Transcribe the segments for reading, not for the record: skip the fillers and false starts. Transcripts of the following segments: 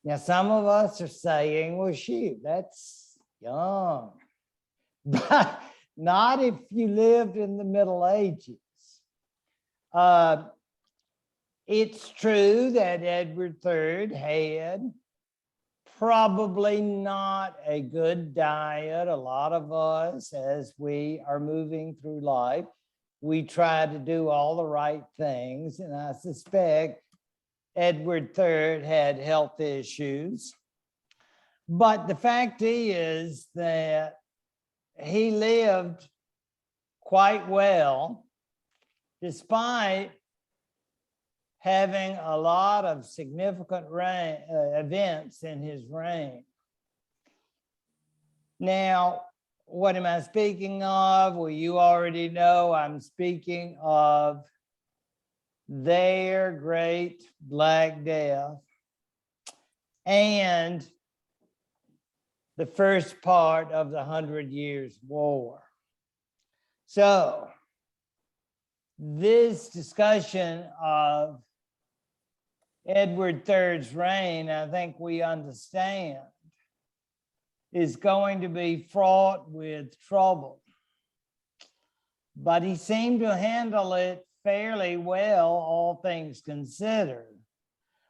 Now, some of us are saying, well, shoot, that's young. But not if you lived in the Middle Ages. It's true that Edward III had probably not a good diet. A lot of us, as we are moving through life, we try to do all the right things. And I suspect Edward III had health issues. But the fact is that he lived quite well, despite having a lot of significant events in his reign. Now, what am I speaking of? Well, you already know I'm speaking of their great Black Death and the first part of the 100 Years' War. So, this discussion of Edward III's reign, I think we understand, is going to be fraught with trouble. But he seemed to handle it fairly well, all things considered.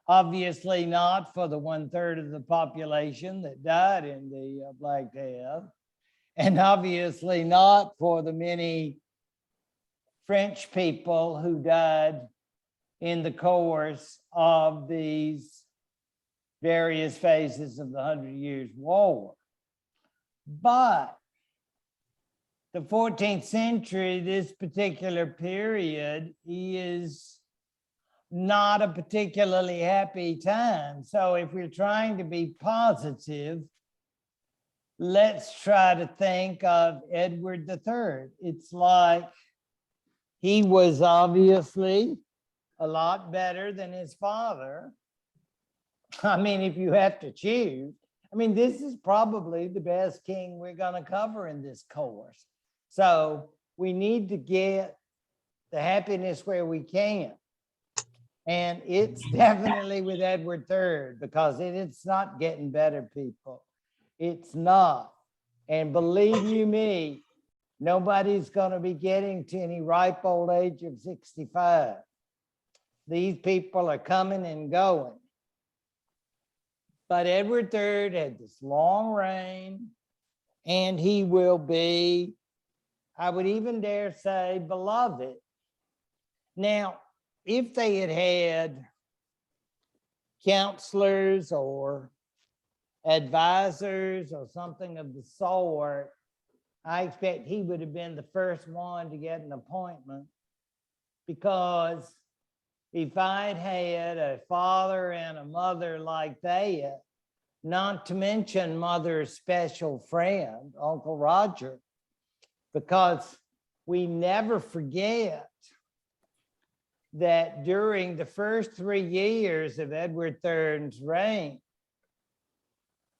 Obviously not for the 1/3 of the population that died in the Black Death, and obviously not for the many French people who died in the course of these various phases of the 100 Years' War. But the 14th century, this particular period, is not a particularly happy time. So if we're trying to be positive, let's try to think of Edward III. It's like he was obviously a lot better than his father. I mean, if you have to choose, I mean, this is probably the best king we're going to cover in this course. So we need to get the happiness where we can. And it's definitely with Edward III, because it's not getting better, people. It's not. And believe you me, nobody's going to be getting to any ripe old age of 65. These people are coming and going. But Edward III had this long reign, and he will be, I would even dare say, beloved. Now, if they had had counselors or advisors or something of the sort, I expect he would have been the first one to get an appointment, because if I'd had a father and a mother like that, not to mention mother's special friend, Uncle Roger, because we never forget that during the first 3 years of Edward III's reign,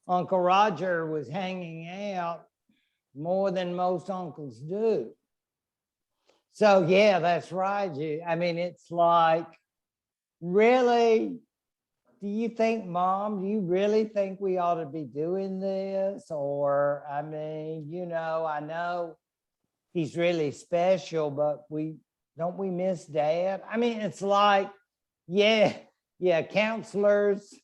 Uncle Roger was hanging out more than most uncles do. So yeah, that's right. I mean, it's like, really? Do you think, Mom, do you really think we ought to be doing this? Or, I mean, you know, I know he's really special, but don't we miss Dad? I mean, it's like, yeah, counselors,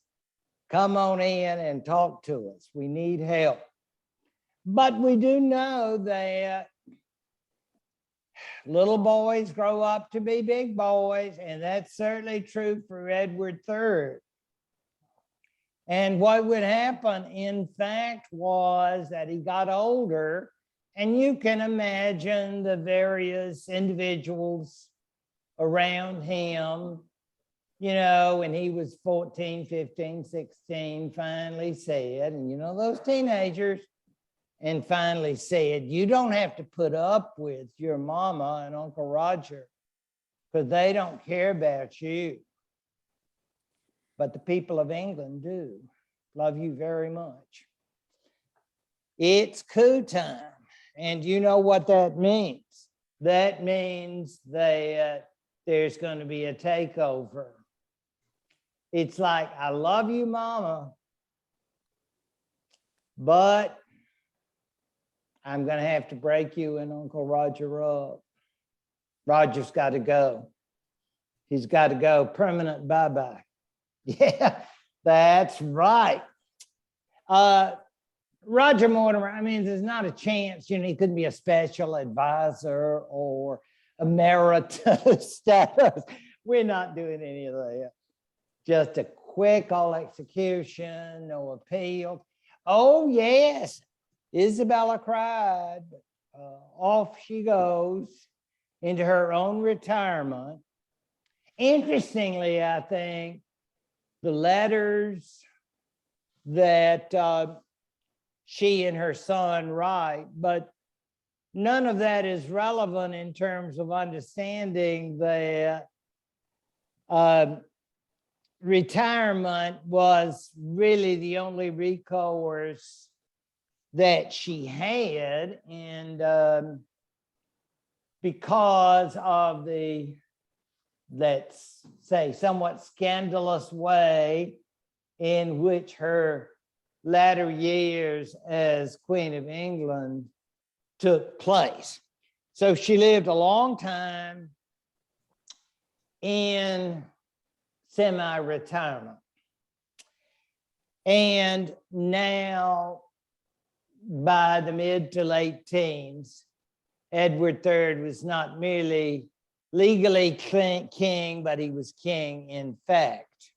come on in and talk to us. We need help. But we do know that little boys grow up to be big boys, and that's certainly true for Edward III. And what would happen, in fact, was that he got older, and you can imagine the various individuals around him, you know, when he was 14, 15, 16, finally said, and you know, those teenagers, and finally said, you don't have to put up with your mama and Uncle Roger, because they don't care about you. But the people of England do love you very much. It's coup time. And you know what that means? That means that there's going to be a takeover. It's like, I love you, Mama, but I'm going to have to break you and Uncle Roger up. Roger's got to go. He's got to go. Permanent bye-bye. Yeah, that's right. Roger Mortimer, I mean, there's not a chance, he couldn't be a special advisor or emeritus status. We're not doing any of that. Just a quick all execution, no appeal. Oh, yes, Isabella cried. Off she goes into her own retirement. Interestingly, I think the letters that she and her son write, but none of that is relevant in terms of understanding that retirement was really the only recourse that she had, and because of the, let's say, somewhat scandalous way in which her latter years as Queen of England took place. So she lived a long time in semi-retirement. And now, by the mid to late teens, Edward III was not merely legally king, but he was king in fact.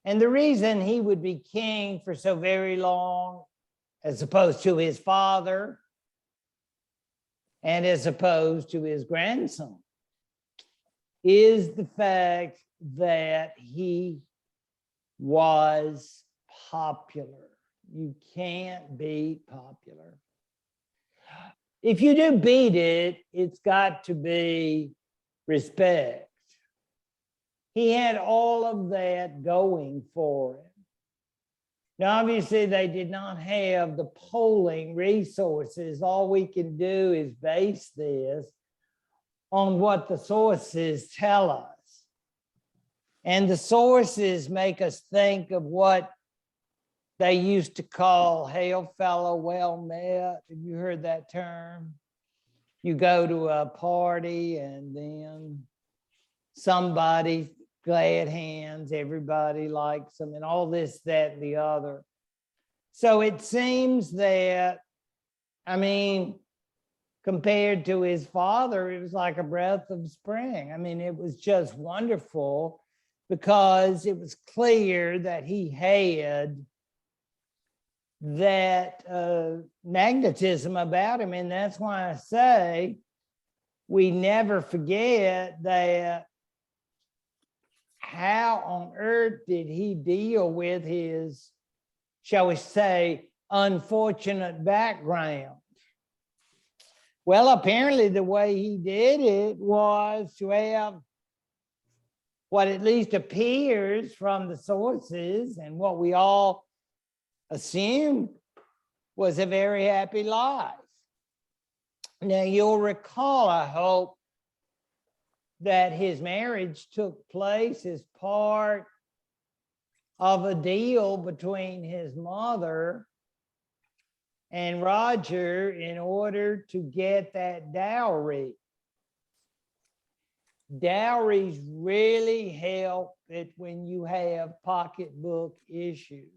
And the reason he would be king for so very long, as opposed to his father, and as opposed to his grandson, is the fact that he was popular. You can't be popular. If you do beat it, it's got to be respect. He had all of that going for him. Now, obviously, they did not have the polling resources. All we can do is base this on what the sources tell us. And the sources make us think of what they used to call hail fellow well met. Have you heard that term? You go to a party and then somebody, glad hands, everybody likes them, and all this, that, and the other. So it seems that, I mean, compared to his father, it was like a breath of spring. I mean, it was just wonderful because it was clear that he had that magnetism about him. And that's why I say we never forget that. How on earth did he deal with his, shall we say, unfortunate background? Well, apparently the way he did it was to have what at least appears from the sources and what we all assume was a very happy life. Now, you'll recall, I hope, that his marriage took place as part of a deal between his mother and Roger in order to get that dowry. Dowries really help it when you have pocketbook issues.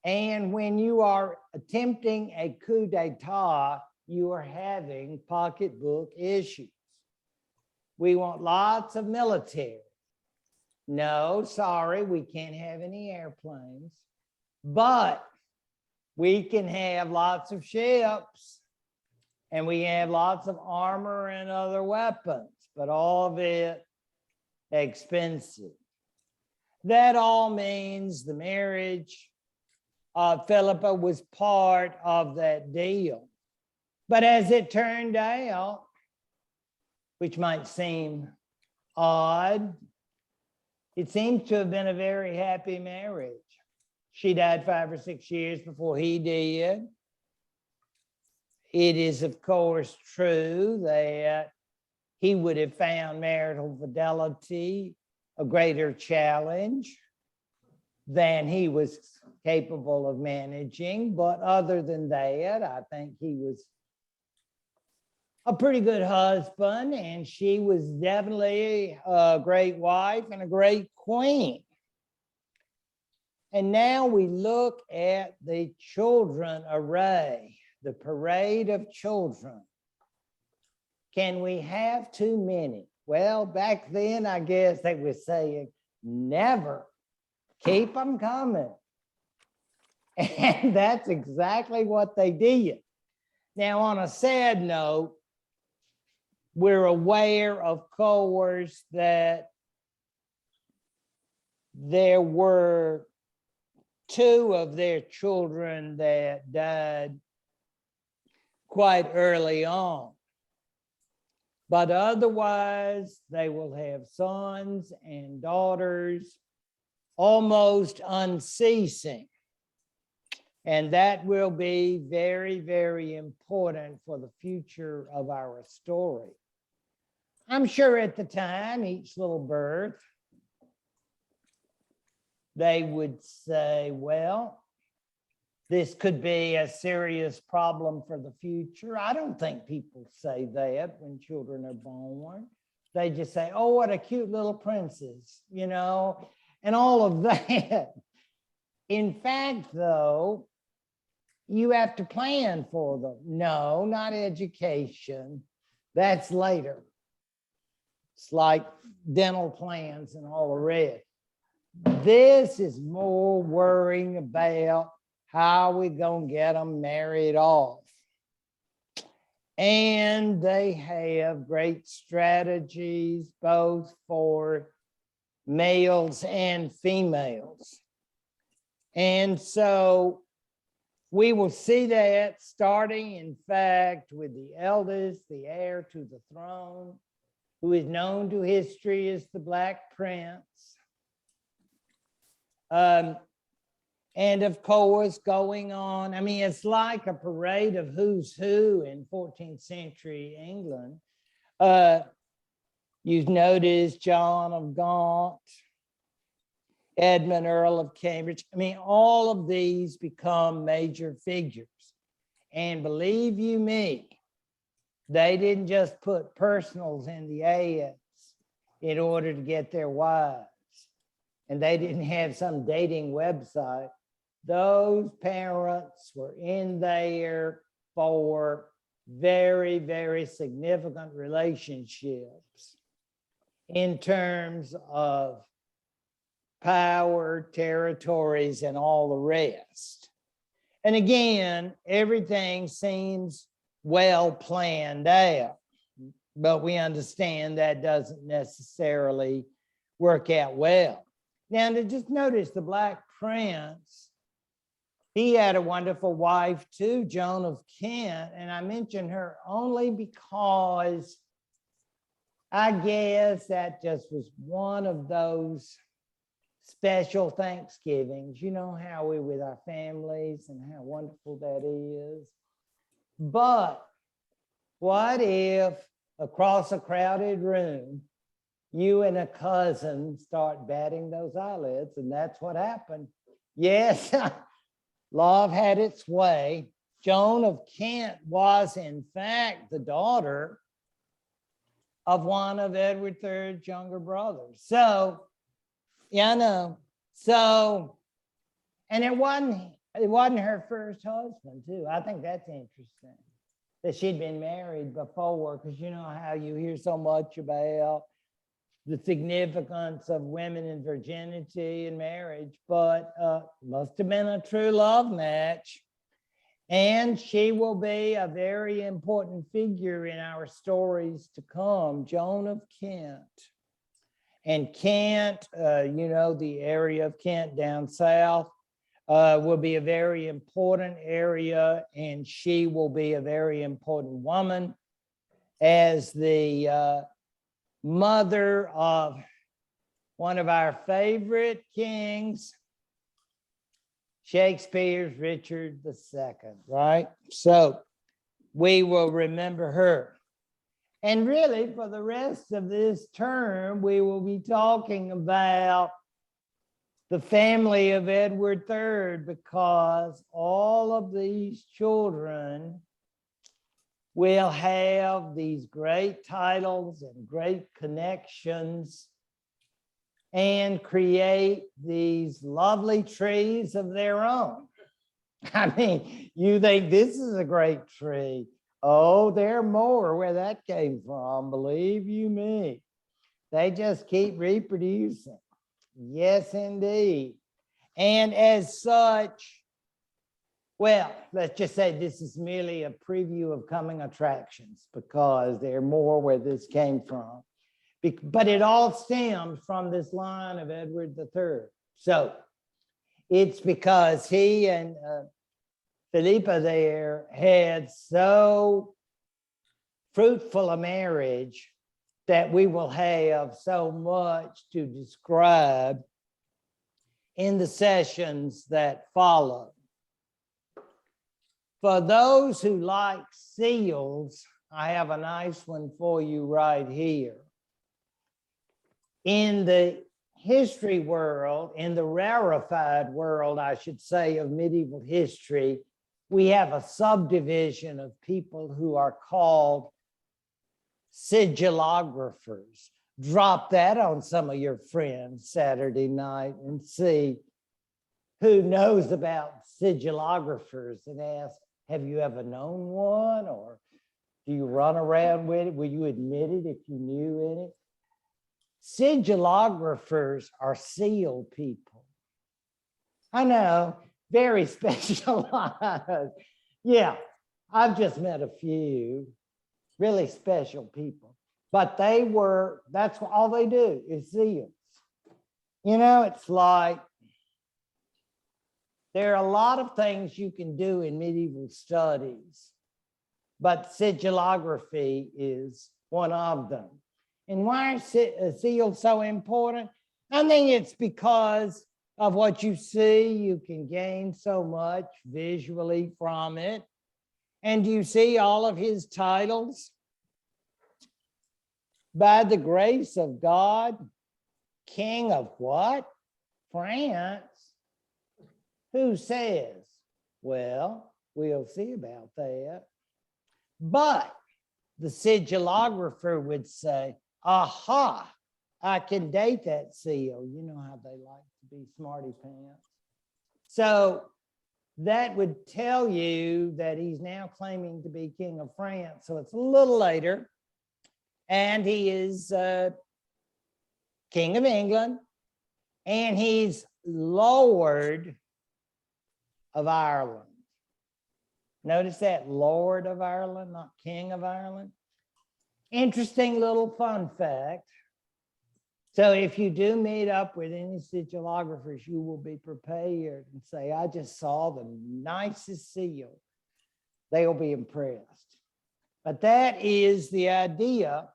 And when you are attempting a coup d'etat, you are having pocketbook issues. We want lots of military. No, sorry, we can't have any airplanes, but we can have lots of ships and we have lots of armor and other weapons, but all of it expensive. That all means the marriage of Philippa was part of that deal. But as it turned out, which might seem odd, it seems to have been a very happy marriage. She died 5 or 6 years before he did. It is, of course, true that he would have found marital fidelity a greater challenge than he was capable of managing. But other than that, I think he was a pretty good husband, and she was definitely a great wife and a great queen. And now we look at the children array, the parade of children. Can we have too many? Well, back then, I guess they were saying, never, keep them coming. And that's exactly what they did. Now, on a sad note, we're aware, of course, that there were 2 of their children that died quite early on. But otherwise, they will have sons and daughters almost unceasing. And that will be very, very important for the future of our story. I'm sure at the time, each little birth, they would say, well, this could be a serious problem for the future. I don't think people say that when children are born. They just say, oh, what a cute little princess, you know, and all of that. In fact, though, you have to plan for them. No, not education. That's later. It's like dental plans and all the rest. This is more worrying about how we gonna get them married off. And they have great strategies both for males and females. And so we will see that starting, in fact, with the eldest, the heir to the throne, who is known to history as the Black Prince. And of course, going on, I mean, it's like a parade of who's who in 14th century England. You've noticed John of Gaunt, Edmund, Earl of Cambridge. I mean, all of these become major figures. And believe you me, they didn't just put personals in the ads in order to get their wives. And they didn't have some dating website. Those parents were in there for very, very significant relationships in terms of power, territories, and all the rest. And again, everything seems well planned out, but we understand that doesn't necessarily work out well. Now, to just notice the Black Prince, he had a wonderful wife too, Joan of Kent, and I mention her only because I guess that just was one of those special Thanksgivings. You know how we're with our families and how wonderful that is. But what if across a crowded room, you and a cousin start batting those eyelids? And that's what happened. Yes, love had its way. Joan of Kent was, in fact, the daughter of one of Edward III's younger brothers. So, yeah, I know. So, and it wasn't her first husband, too. I think that's interesting, that she'd been married before, because you know how you hear so much about the significance of women in virginity and marriage, but must have been a true love match. And she will be a very important figure in our stories to come, Joan of Kent. And Kent, you know, the area of Kent down south will be a very important area, and she will be a very important woman as the mother of one of our favorite kings, Shakespeare's Richard II, right? So we will remember her. And really, for the rest of this term, we will be talking about the family of Edward III, because all of these children will have these great titles and great connections and create these lovely trees of their own. I mean, you think this is a great tree. Oh, there are more where that came from, believe you me. They just keep reproducing. Yes, indeed. And as such, well, let's just say this is merely a preview of coming attractions, because there are more where this came from. But it all stems from this line of Edward III. So it's because he and Philippa there had so fruitful a marriage that we will have so much to describe in the sessions that follow. For those who like seals, I have a nice one for you right here. In the history world, in the rarefied world, I should say, of medieval history, we have a subdivision of people who are called sigilographers. Drop that on some of your friends Saturday night and see who knows about sigilographers, and ask, have you ever known one? Or do you run around with it? Will you admit it if you knew any? Sigilographers are seal people. I know, very specialized. Yeah, I've just met a few really special people, but that's all they do is seals. You know, it's like there are a lot of things you can do in medieval studies, but sigillography is one of them. And why is seal so important? I think it's because of what you see. You can gain so much visually from it. And you see all of his titles. By the grace of God, King of what? France. Who says? Well, we'll see about that. But the sigillographer would say, aha, I can date that seal. You know how they like to be smarty pants. So that would tell you that he's now claiming to be King of France. So it's a little later. And he is King of England. And he's Lord of Ireland. Notice that, Lord of Ireland, not King of Ireland. Interesting little fun fact. So if you do meet up with any sigilographers, you will be prepared and say, I just saw the nicest seal. They will be impressed. But that is the idea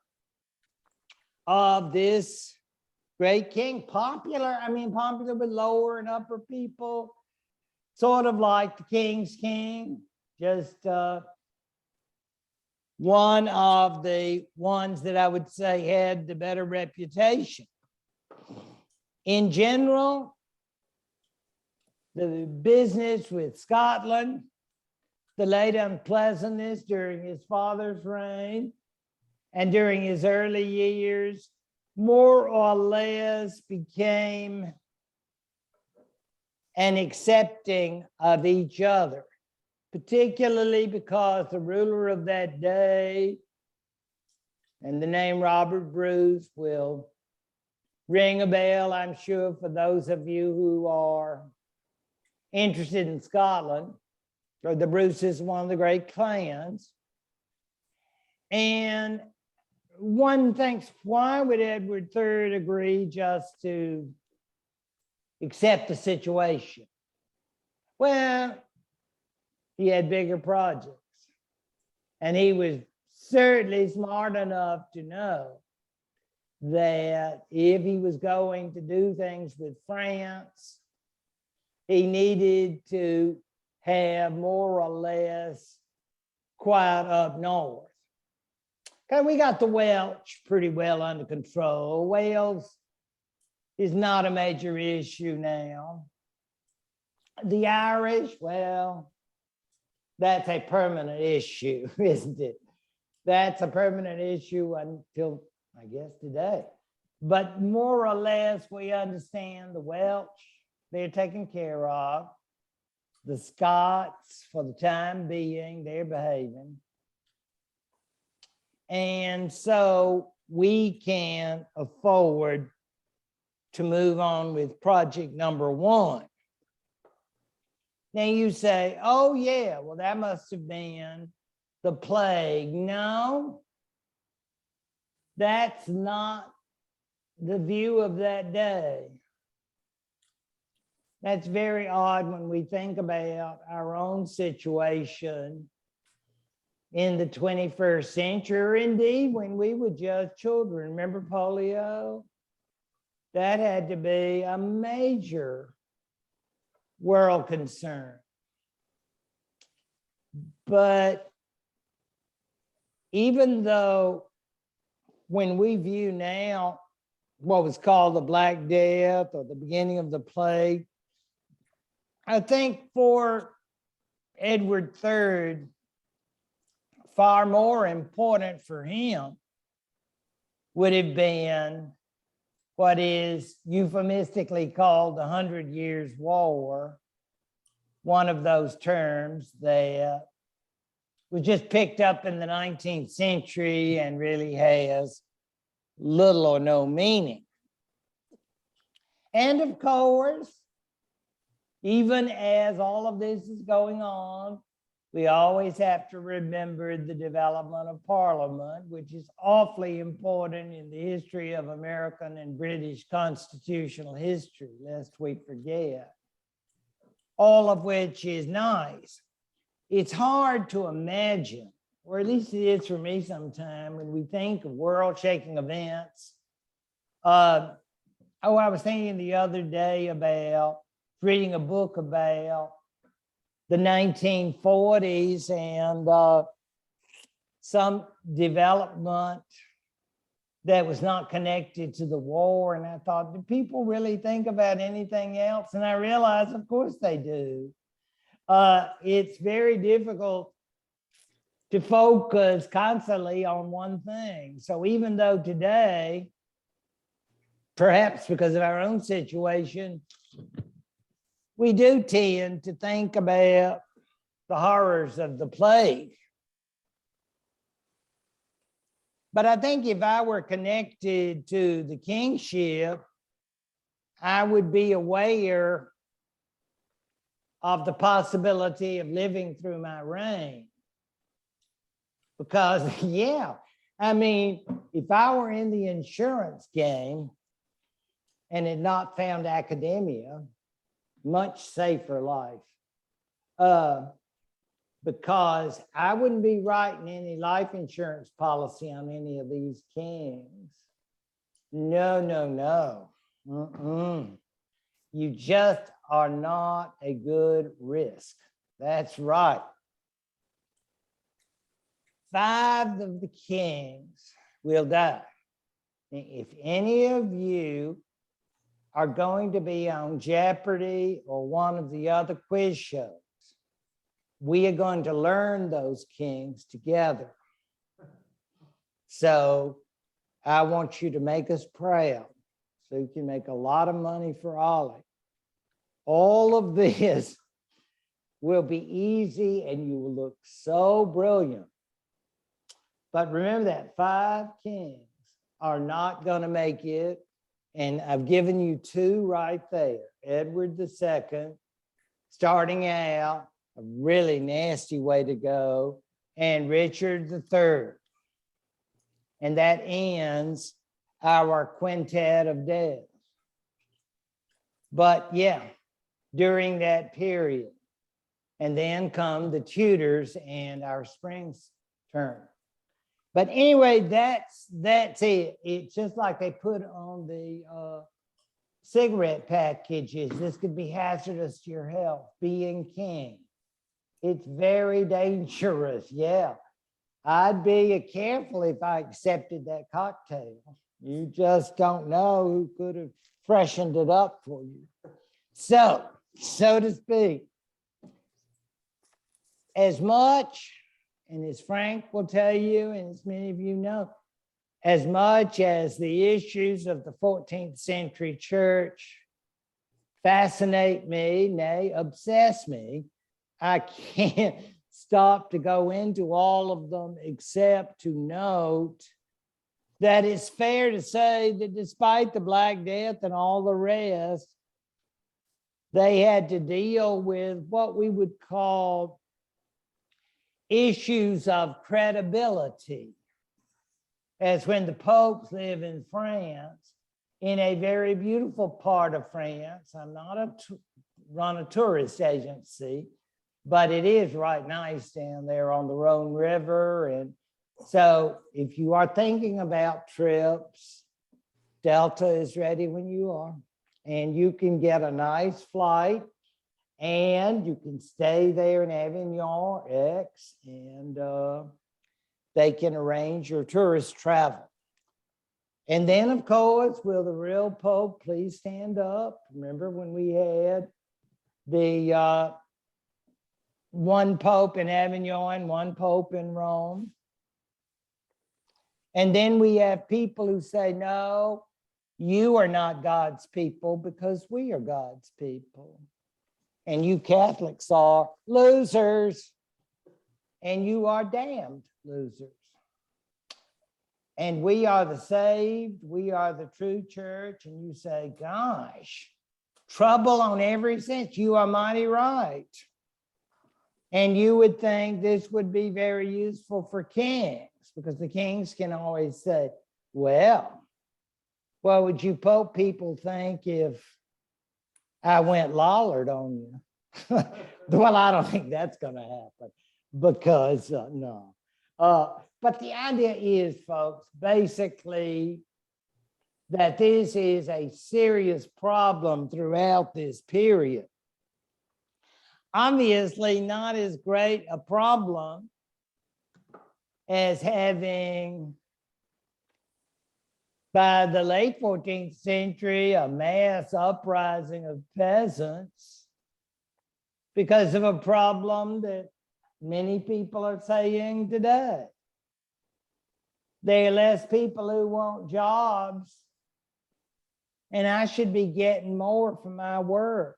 of this great king. Popular with lower and upper people, sort of like the king's king, just one of the ones that I would say had the better reputation. In general, the business with Scotland, the late unpleasantness during his father's reign and during his early years, more or less became an accepting of each other, particularly because the ruler of that day, and the name Robert Bruce will ring a bell, I'm sure, for those of you who are interested in Scotland. Or the Bruce is one of the great clans. And one thinks, why would Edward III agree just to accept the situation? Well, he had bigger projects. And he was certainly smart enough to know that if he was going to do things with France, he needed to have more or less quiet up north. Okay, we got the Welsh pretty well under control. Wales is not a major issue now. The Irish, well, that's a permanent issue, isn't it? That's a permanent issue until, I guess, today. But more or less, we understand the Welsh, they're taken care of. The Scots, for the time being, they're behaving. And so we can afford to move on with project number one. Now you say, oh yeah, well that must have been the plague. No, that's not the view of that day. That's very odd when we think about our own situation in the 21st century, or indeed when we were just children. Remember polio? That had to be a major world concern. But even though when we view now what was called the Black Death or the beginning of the plague, I think for Edward III, far more important for him would have been what is euphemistically called the 100 Years' War, one of those terms that was just picked up in the 19th century and really has little or no meaning. And of course, even as all of this is going on, we always have to remember the development of Parliament, which is awfully important in the history of American and British constitutional history, lest we forget. All of which is nice. It's hard to imagine, or at least it is for me sometime, when we think of world-shaking events. I was thinking the other day about reading a book about the 1940s and some development that was not connected to the war. And I thought, do people really think about anything else? And I realized, of course they do. It's very difficult to focus constantly on one thing. So even though today, perhaps because of our own situation, we do tend to think about the horrors of the plague. But I think if I were connected to the kingship, I would be aware of the possibility of living through my reign. Because, yeah, I mean, if I were in the insurance game and had not found academia, much safer life, because I wouldn't be writing any life insurance policy on any of these kings. No, no, no. You just are not a good risk. That's right. 5 of the kings will die. If any of you are going to be on Jeopardy or one of the other quiz shows, we are going to learn those kings together. So I want you to make us proud so you can make a lot of money for Ollie. All of this will be easy and you will look so brilliant. But remember that 5 kings are not going to make it. And I've given you 2 right there. Edward II, starting out, a really nasty way to go, and Richard III. And that ends our quintet of death. But yeah, during that period. And then come the Tudors and our Springs term. But anyway, that's it. It's just like they put on the cigarette packages. This could be hazardous to your health, being king. It's very dangerous, yeah. I'd be careful if I accepted that cocktail. You just don't know who could have freshened it up for you. So to speak, as much, and as Frank will tell you, and as many of you know, as much as the issues of the 14th century church fascinate me, nay, obsess me, I can't stop to go into all of them except to note that it's fair to say that despite the Black Death and all the rest, they had to deal with what we would call issues of credibility, as when the popes live in France, in a very beautiful part of France. I'm not run a tourist agency, but it is right nice down there on the Rhone River. And so if you are thinking about trips, Delta is ready when you are, and you can get a nice flight and you can stay there in Avignon X, and they can arrange your tourist travel. And then, of course, will the real Pope please stand up? Remember when we had the one Pope in Avignon, one Pope in Rome? And then we have people who say, no, you are not God's people because we are God's people. And you Catholics are losers, and you are damned losers. And we are the saved, we are the true church. And you say, gosh, trouble on every sense. You are mighty right. And you would think this would be very useful for kings, because the kings can always say, well, what would you Pope people think if I went Lollard on you? Well, I don't think that's going to happen, because no. But the idea is, folks, basically that this is a serious problem throughout this period. Obviously not as great a problem as having, by the late 14th century, a mass uprising of peasants because of a problem that many people are saying today. There are less people who want jobs, and I should be getting more for my work.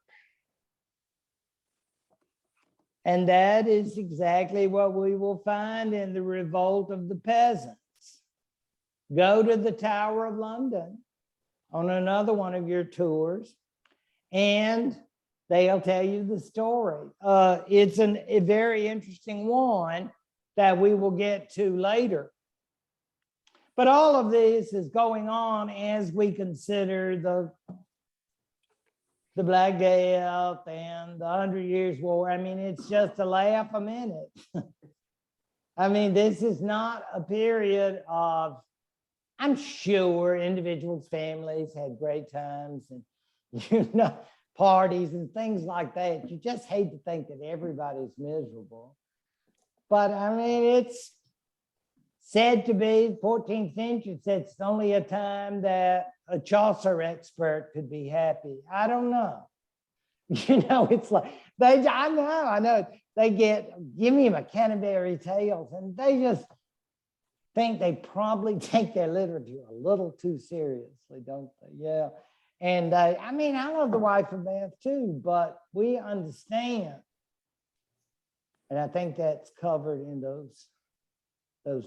And that is exactly what we will find in the revolt of the peasants. Go to the Tower of London on another one of your tours, and they'll tell you the story. It's a very interesting one that we will get to later. But all of this is going on as we consider the Black Death and the 100 Years' War. I mean, it's just a laugh a minute. I mean, this is not a period of, I'm sure individuals, families had great times and, parties and things like that. You just hate to think that everybody's miserable. But I mean, it's said to be 14th century, it's only a time that a Chaucer expert could be happy. I don't know. It's like, I know, they give me a Canterbury Tales, and they just think they probably take their literature a little too seriously, don't they? Yeah. And I mean, I love The Wife of Bath too, but we understand. And I think that's covered in those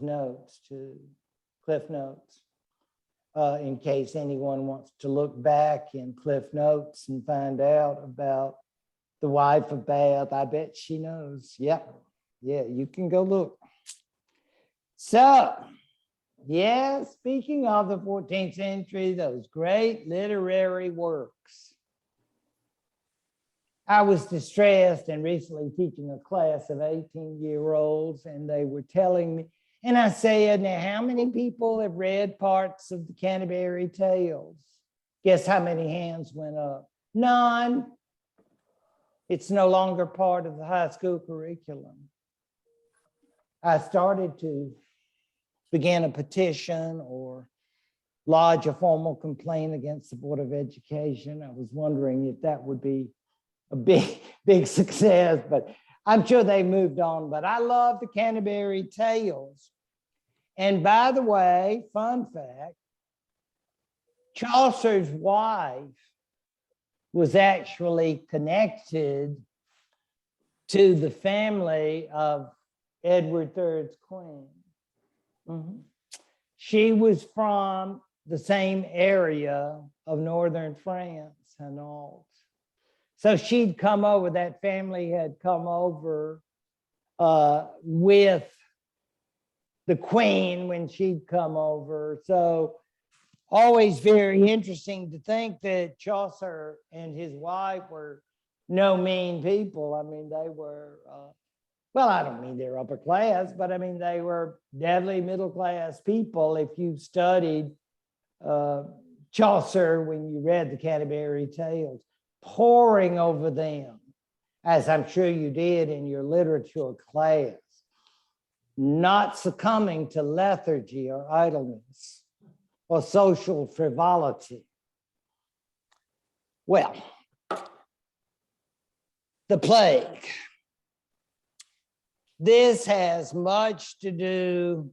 notes too, Cliff Notes, in case anyone wants to look back in Cliff Notes and find out about The Wife of Bath. I bet she knows. Yep. Yeah, you can go look. So, yeah, speaking of the 14th century, those great literary works. I was distressed and recently teaching a class of 18-year-olds, and they were telling me, and I said, now, how many people have read parts of the Canterbury Tales? Guess how many hands went up? None. It's no longer part of the high school curriculum. I started to begin a petition or lodge a formal complaint against the Board of Education. I was wondering if that would be a big success, but I'm sure they moved on. But I love the Canterbury Tales. And by the way, fun fact, Chaucer's wife was actually connected to the family of Edward III's queen. Mm-hmm. She was from the same area of northern France, Hainault. So she'd come over, that family had come over with the queen when she'd come over. So always very interesting to think that Chaucer and his wife were no mean people. I mean, they were, well, I don't mean they're upper class, but I mean, they were deadly middle class people. If you studied Chaucer when you read the Canterbury Tales, poring over them, as I'm sure you did in your literature class, not succumbing to lethargy or idleness or social frivolity. Well, the plague. This has much to do,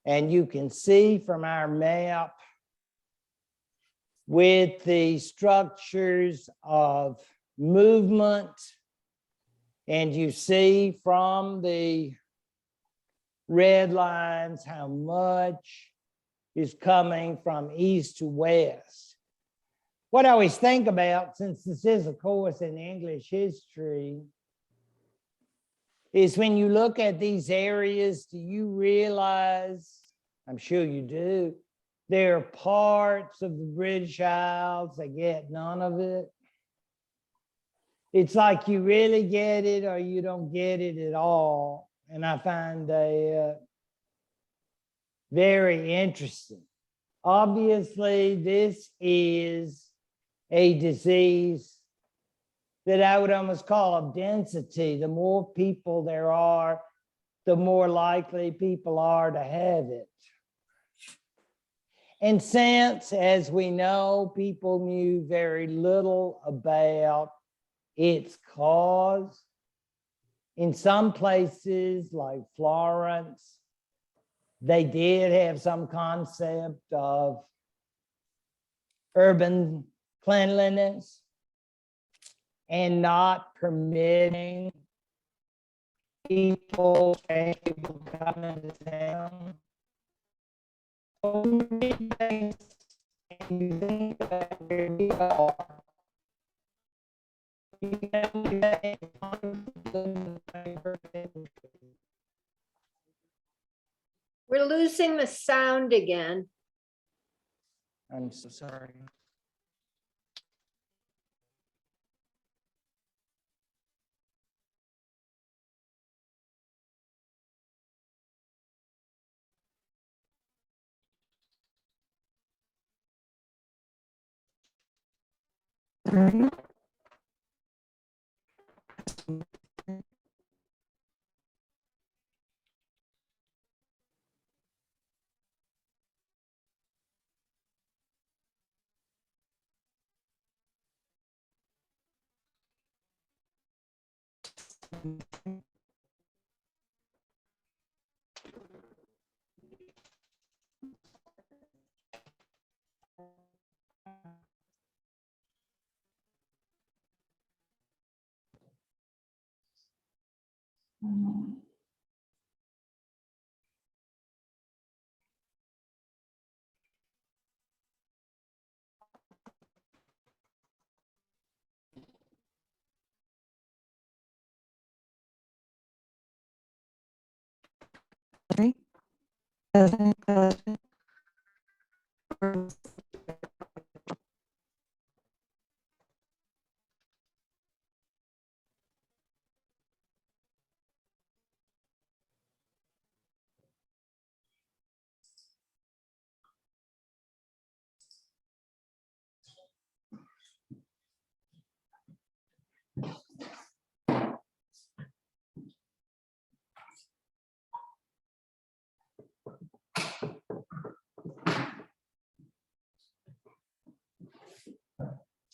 and you can see from our map, with the structures of movement. And you see from the red lines how much is coming from east to west. What I always think about, since this is a course in English history, is when you look at these areas, do you realize, I'm sure you do, there are parts of the British Isles that get none of it. It's like you really get it or you don't get it at all. And I find very interesting. Obviously, this is a disease that I would almost call of density. The more people there are, the more likely people are to have it. And since, as we know, people knew very little about its cause, in some places like Florence, they did have some concept of urban cleanliness and not permitting people coming to town. You think about where we are. We're losing the sound again. I'm so sorry.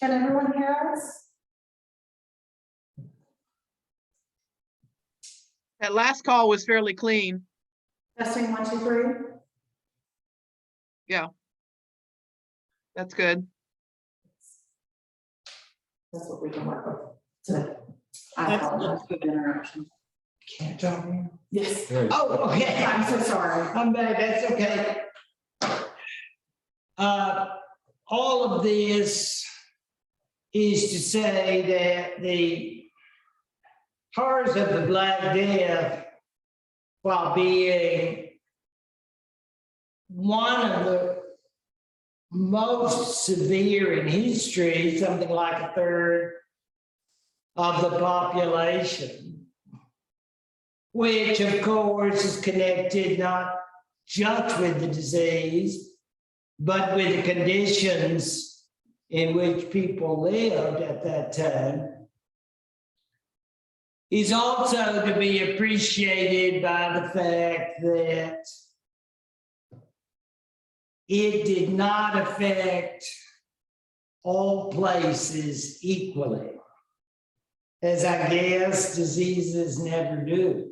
Can everyone hear us? That last call was fairly clean. Testing 1, 2, 3. That's good. That's what we can work with today. I apologize for the interruption. Can't talk here. Yes. Oh, okay. I'm so sorry. I'm back, that's okay. All of this is to say that the horrors of the Black Death, while being one of the most severe in history, something like a third of the population, which of course is connected not just with the disease, but with the conditions in which people lived at that time, is also to be appreciated by the fact that it did not affect all places equally, as I guess diseases never do.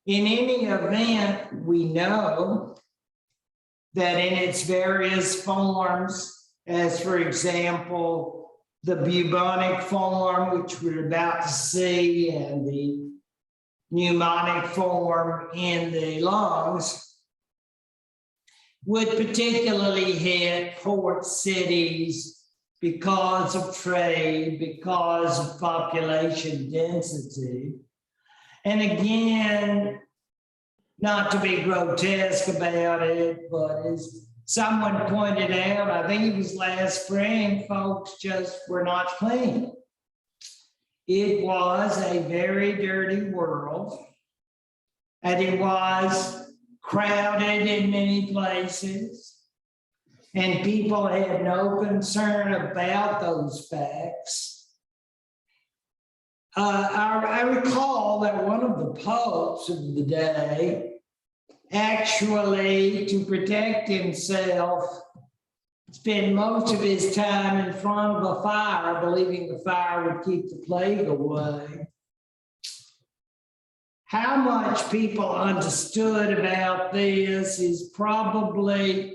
In any event, we know that in its various forms, as for example, the bubonic form, which we're about to see, and the pneumonic form in the lungs, would particularly hit port cities because of trade, because of population density. And again, not to be grotesque about it, but as someone pointed out, I think it was last spring, folks just were not clean. It was a very dirty world, and it was crowded in many places, and people had no concern about those facts. I recall that one of the popes of the day actually, to protect himself, spent most of his time in front of a fire, believing the fire would keep the plague away. How much people understood about this is probably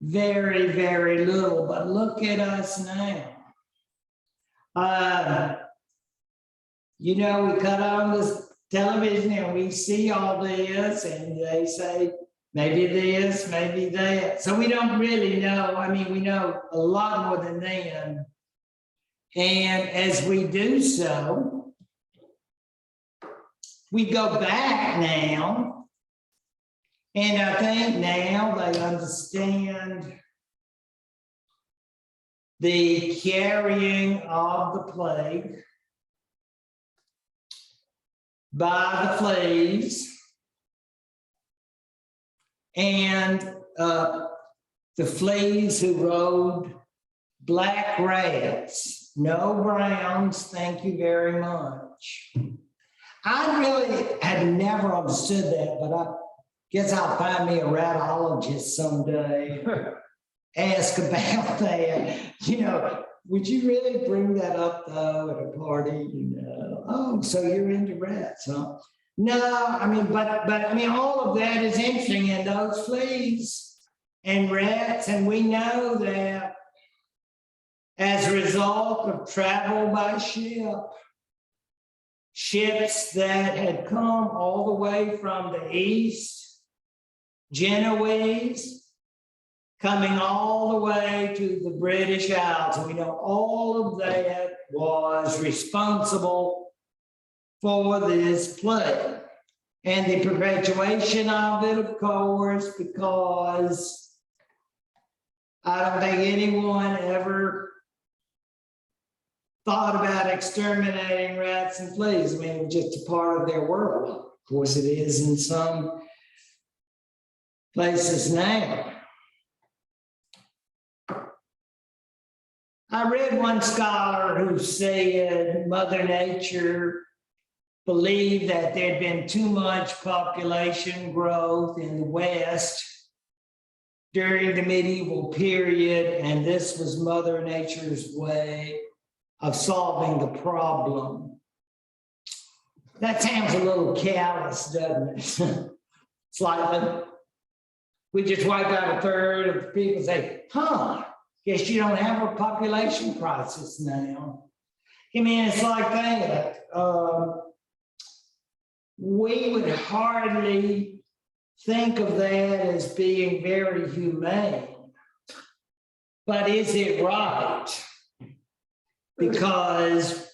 very, very little, but look at us now. You know, we cut on this television and we see all this, and they say, maybe this, maybe that. So we don't really know. I mean, we know a lot more than them. And as we do so, we go back now, and I think now they understand the carrying of the plague by the fleas, and the fleas who rode black rats, no browns, thank you very much. I really had never understood that, but I guess I'll find me a ratologist someday, ask about that. You know, would you really bring that up though at a party? You know, oh, so you're into rats, huh? No, I mean, but I mean, all of that is interesting, and those fleas and rats, and we know that as a result of travel by ship, ships that had come all the way from the east, Genoese, coming all the way to the British Isles. And we know all of that was responsible for this plague. And the perpetuation of it, of course, because I don't think anyone ever thought about exterminating rats and fleas. I mean, it was just a part of their world. Of course, it is in some places now. I read one scholar who said Mother Nature believed that there'd been too much population growth in the West during the medieval period, and this was Mother Nature's way of solving the problem. That sounds a little callous, doesn't it? Slightly. We just wiped out a third of the people, say, huh, guess you don't have a population crisis now. I mean, it's like that. We would hardly think of that as being very humane. But is it right? Because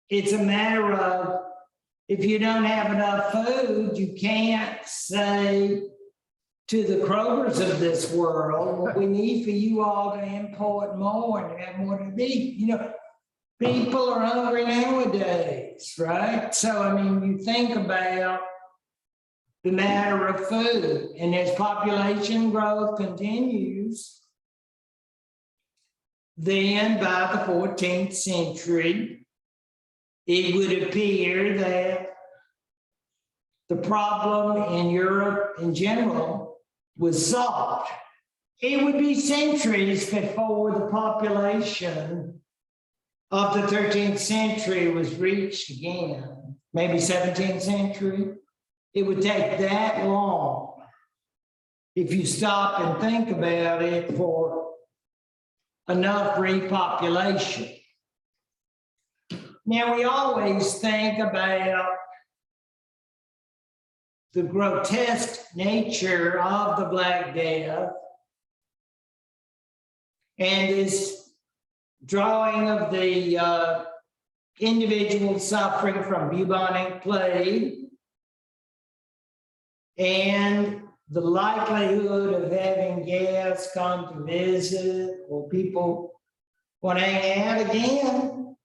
it's a matter of, if you don't have enough food, you can't say to the Krogers of this world, what we need for you all to import more and have more to eat. You know, people are hungry nowadays, right? So, I mean, you think about the matter of food, and as population growth continues, then by the 14th century, it would appear that the problem in Europe in general was solved. It would be centuries before the population of the 13th century was reached again, maybe 17th century. It would take that long, if you stop and think about it, for enough repopulation. Now, we always think about the grotesque nature of the Black Death and this drawing of the individual suffering from bubonic plague and the likelihood of having gas come to visit or people want to hang out again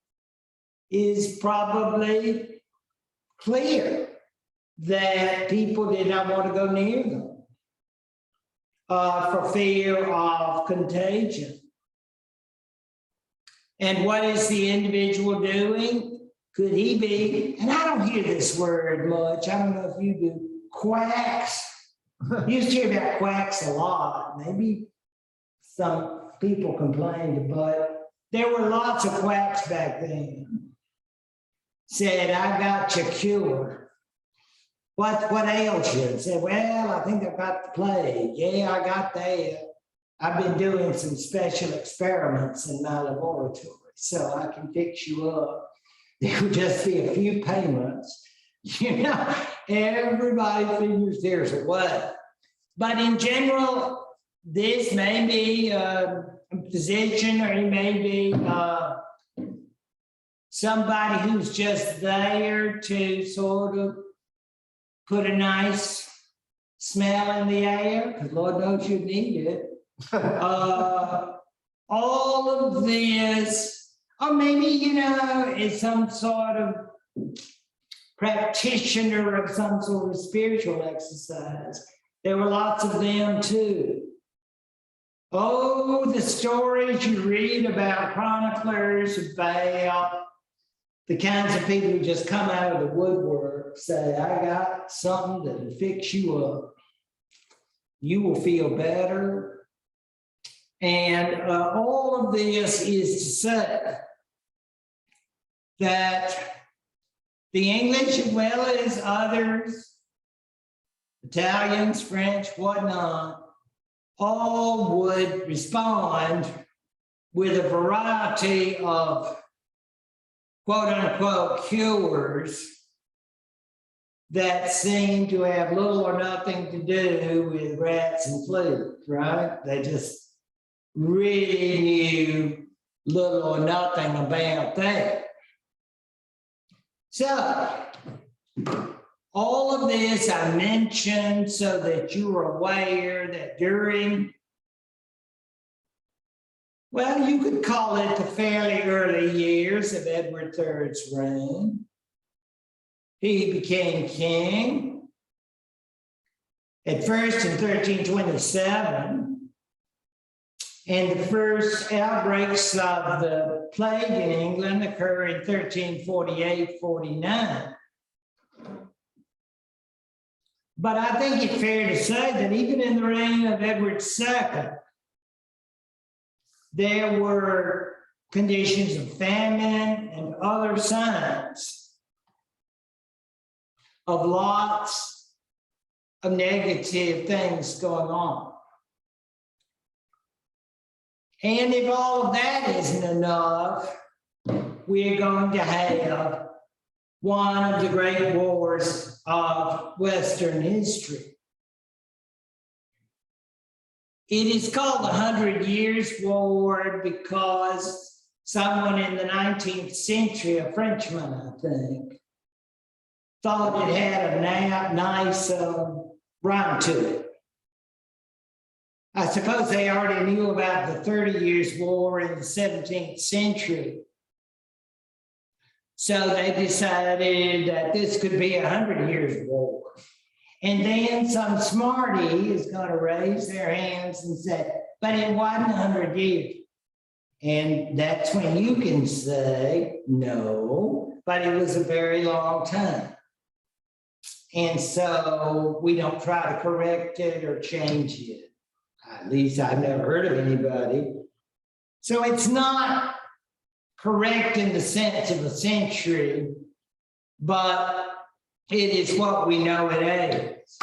is probably clear that people did not want to go near them for fear of contagion. And what is the individual doing? Could he be, and I don't hear this word much, I don't know if you do, quacks? You used to hear about quacks a lot. Maybe some people complained, but there were lots of quacks back then. Said, I got you cured. What ails you? Said, well, I think I got the plague. Yeah, I got that. I've been doing some special experiments in my laboratory, so I can fix you up. There would just be a few payments. You know, everybody figures there's a way. But in general, this may be a physician, or he may be somebody who's just there to sort of put a nice smell in the air, because Lord knows you need it. All of this, or maybe, you know, is some sort of practitioner of some sort of spiritual exercise. There were lots of them too. Oh, the stories you read about chroniclers, about the kinds of people who just come out of the woodwork, say, I got something that'll fix you up. You will feel better. And all of this is to say that the English, as well as others, Italians, French, whatnot, all would respond with a variety of quote unquote cures that seem to have little or nothing to do with rats and fleas, right? They just really knew little or nothing about that. So, all of this I mentioned so that you are aware that during, well, you could call it the fairly early years of Edward III's reign, he became king. At first in 1327, and the first outbreaks of the plague in England occur in 1348-49. But I think it's fair to say that even in the reign of Edward II, there were conditions of famine and other signs of lots of negative things going on. And if all of that isn't enough, we're going to have one of the great wars of Western history. It is called the 100 Years' War because someone in the 19th century, a Frenchman, I think, thought it had a nice rhyme to it. I suppose they already knew about the 30 Years' War in the 17th century. So they decided that this could be a 100 Years' War. And then some smarty is going to raise their hands and say, but it wasn't 100 years. And that's when you can say, no, but it was a very long time. And so we don't try to correct it or change it. At least I've never heard of anybody. So it's not correct in the sense of a century, but it is what we know it is.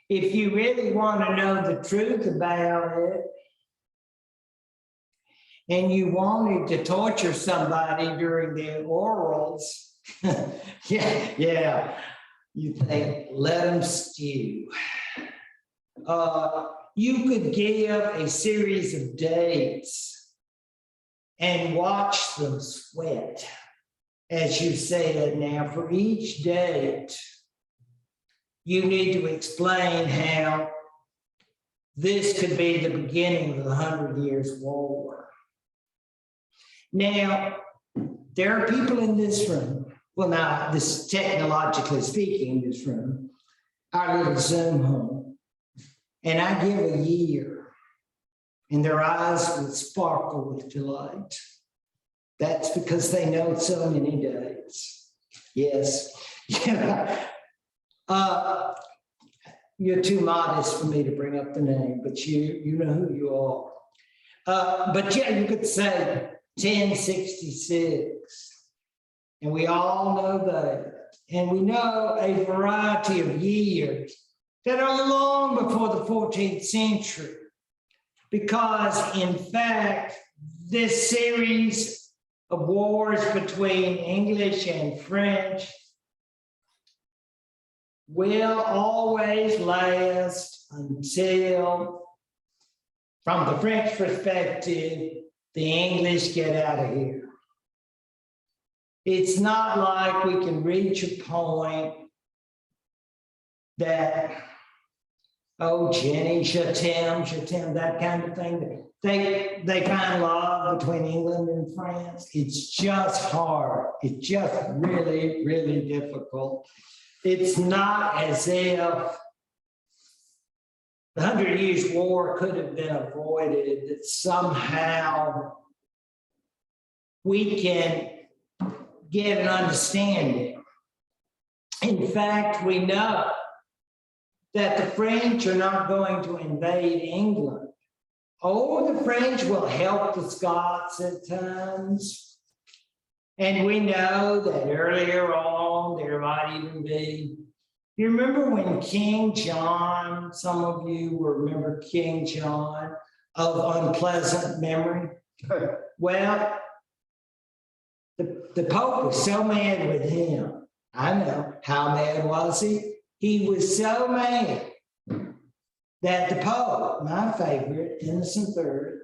If you really want to know the truth about it, and you wanted to torture somebody during their orals, yeah, you think, let them stew. You could give a series of dates and watch them sweat. As you said, now for each date, you need to explain how this could be the beginning of the 100 Years' War. Now, there are people in this room, well, now, this technologically speaking, in this room, our little Zoom home, and I give a year, and their eyes would sparkle with delight. That's because they know so many days. Yes. You're too modest for me to bring up the name, but you know who you are. But yeah, you could say 1066. And we all know that. And we know a variety of years that are long before the 14th century. Because in fact, this series of wars between English and French will always last until, from the French perspective, the English get out of here. It's not like we can reach a point that, oh, Jenny, je t'aime, that kind of thing. They find love between England and France. It's just hard. It's just really, really difficult. It's not as if the 100 Years' War could have been avoided, that somehow we can get an understanding. In fact, we know that the French are not going to invade England. Oh, the French will help the Scots at times. And we know that earlier on, there might even be, you remember when King John, some of you will remember King John of unpleasant memory? Well, the Pope was so mad with him. I know, how mad was he? He was so mad that the Pope, my favorite, Innocent III,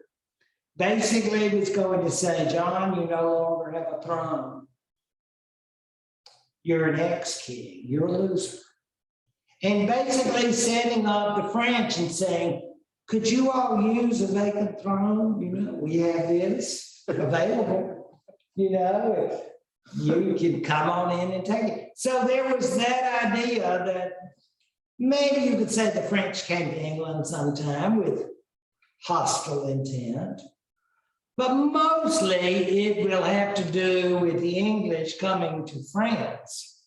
basically was going to say, John, you no longer have a throne. You're an ex-king, you're a loser. And basically setting up the French and saying, could you all use a vacant throne? You know, we have this available. You know, you can come on in and take it. So there was that idea that maybe you could say the French came to England sometime with hostile intent, but mostly it will have to do with the English coming to France.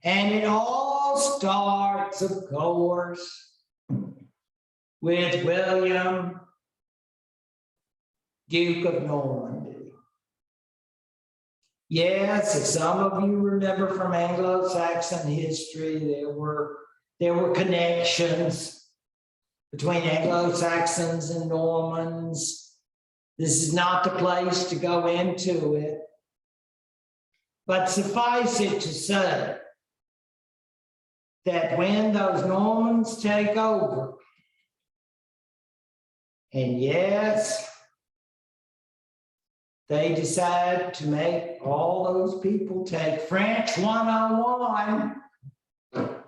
And it all all starts, of course, with William, Duke of Normandy. Yes, as some of you remember from Anglo-Saxon history, there were connections between Anglo-Saxons and Normans. This is not the place to go into it. But suffice it to say that when those Normans take over, and yes, they decide to make all those people take French 101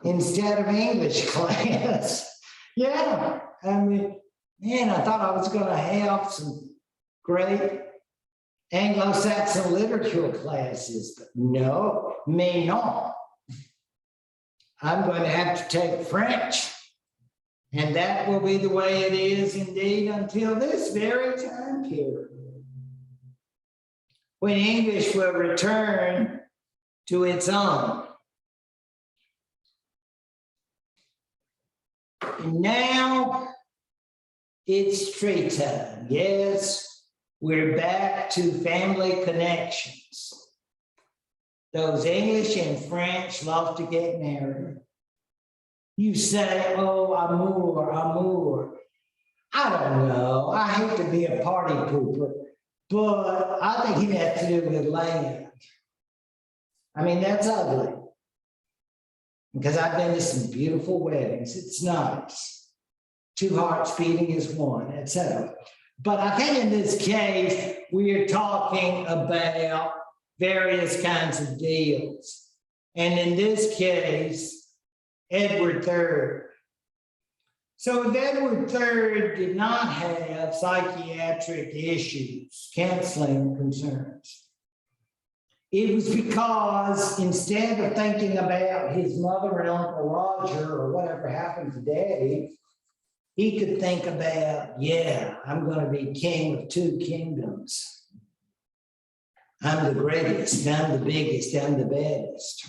instead of English class. Yeah, I mean, man, I thought I was going to have some great Anglo-Saxon literature classes, but no, me not. I'm going to have to take French, and that will be the way it is indeed until this very time period, when English will return to its own. And now it's tree time. Yes, we're back to family connections. Those English and French love to get married. You say, oh, amour, amour. I don't know. I hate to be a party pooper, but I think it has to do with land. I mean, that's ugly. Because I've been to some beautiful weddings. It's nice. Two hearts beating as one, etc. But I think in this case, we are talking about various kinds of deals. And in this case, Edward III. So if Edward III did not have psychiatric issues, counseling concerns, it was because instead of thinking about his mother and Uncle Roger or whatever happened to Daddy, he could think about, yeah, I'm going to be king of two kingdoms. I'm the greatest, I'm the biggest, I'm the baddest.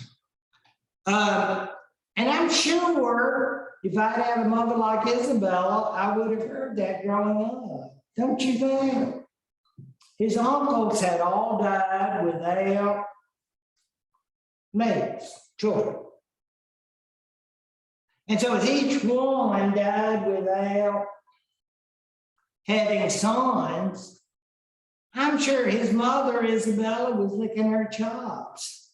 And I'm sure if I'd had a mother like Isabella, I would have heard that growing up. Don't you think? His uncles had all died without mates, children. And so as each one died without having sons, I'm sure his mother, Isabella, was licking her chops.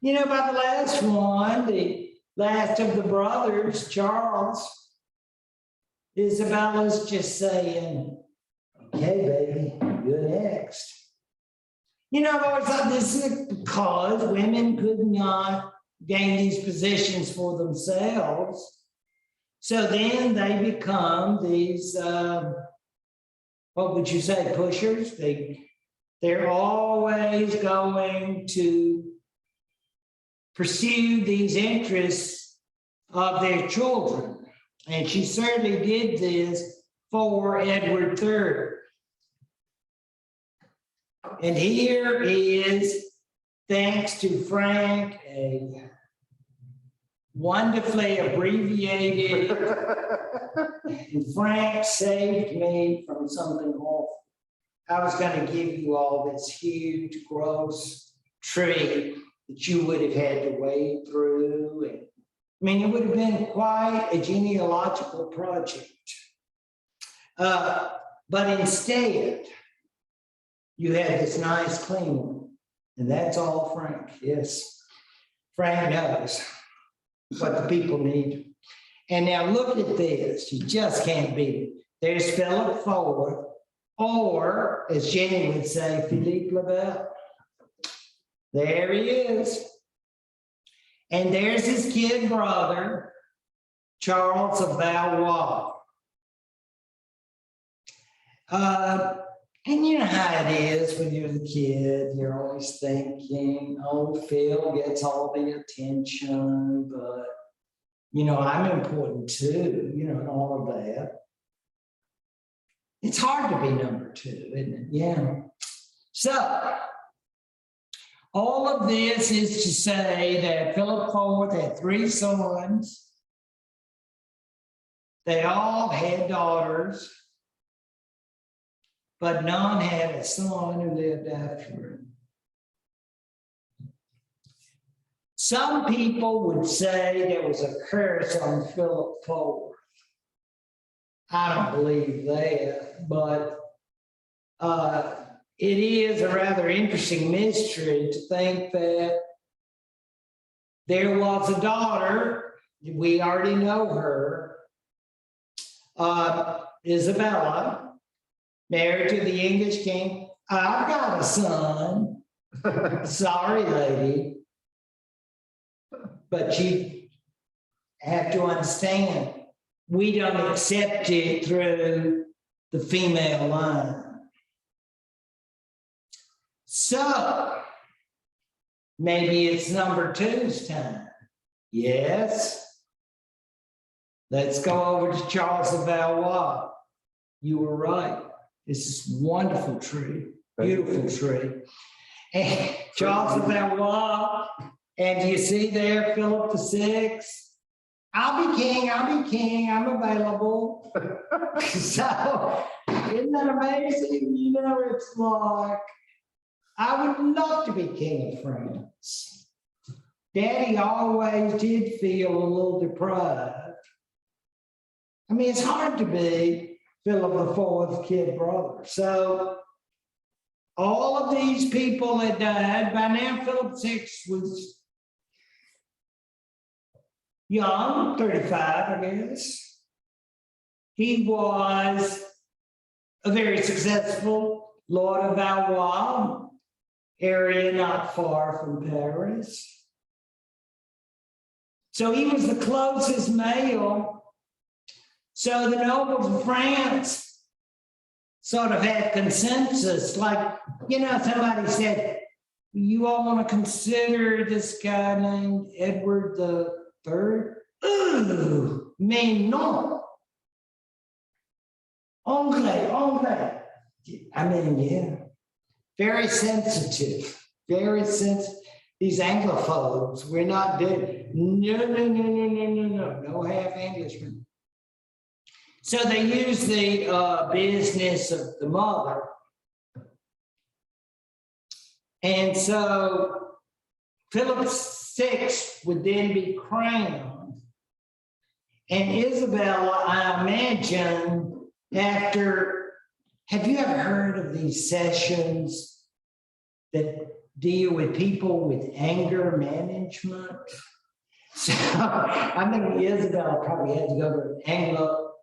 You know, by the last one, the last of the brothers, Charles, Isabella's just saying, okay, baby, you're next. You know, I've always thought this is because women could not gain these positions for themselves. So then they become these, what would you say, pushers? They're always going to pursue these interests of their children. And she certainly did this for Edward III. And here is, thanks to Frank, a wonderfully abbreviated, and Frank saved me from something awful. I was going to give you all this huge, gross tree that you would have had to wade through. And, I mean, it would have been quite a genealogical project. But instead, you had this nice, clean one. And that's all Frank. Yes, Frank knows what the people need. And now look at this. You just can't beat it. There's Philip IV, or as Jenny would say, Philippe le Bel. There he is. And there's his kid brother, Charles of Valois. And you know how it is when you're the kid, you're always thinking, oh, Phil gets all the attention, but, you know, I'm important too, you know, and all of that. It's hard to be number two, isn't it? Yeah. So, All of this is to say that Philip IV had 3 sons. They all had daughters, but none had a son who lived after him. Some people would say there was a curse on Philip IV. I don't believe that, but it is a rather interesting mystery to think that there was a daughter, we already know her, Isabella, married to the English king. I've got a son. Sorry, lady. But you have to understand, we don't accept it through the female line. So maybe it's number 2's time. Yes. Let's go over to Charles of Valois. You were right. This is a wonderful tree, beautiful tree. And Charles of Valois, and do you see there, Philip VI? I'll be king, I'm available. So, isn't that amazing? You know, it's like, I would love to be king of France. Daddy always did feel a little deprived. I mean, it's hard to be Philip IV's kid brother. So all of these people that died, by now Philip VI was young, 35, I guess. He was a very successful Lord of Valois, area not far from Paris. So he was the closest male. So the nobles of France sort of had consensus, like, you know, somebody said, you all want to consider this guy named Edward III? Ooh, mais non. Anglais. I mean, yeah. Very sensitive, very sensitive. These Anglophobes, we're not dead. No half Englishmen. So they use the business of the mother. And so Philip VI would then be crowned. And Isabella, I imagine, after, have you ever heard of these sessions that deal with people with anger management? So I think Isabella probably had to go to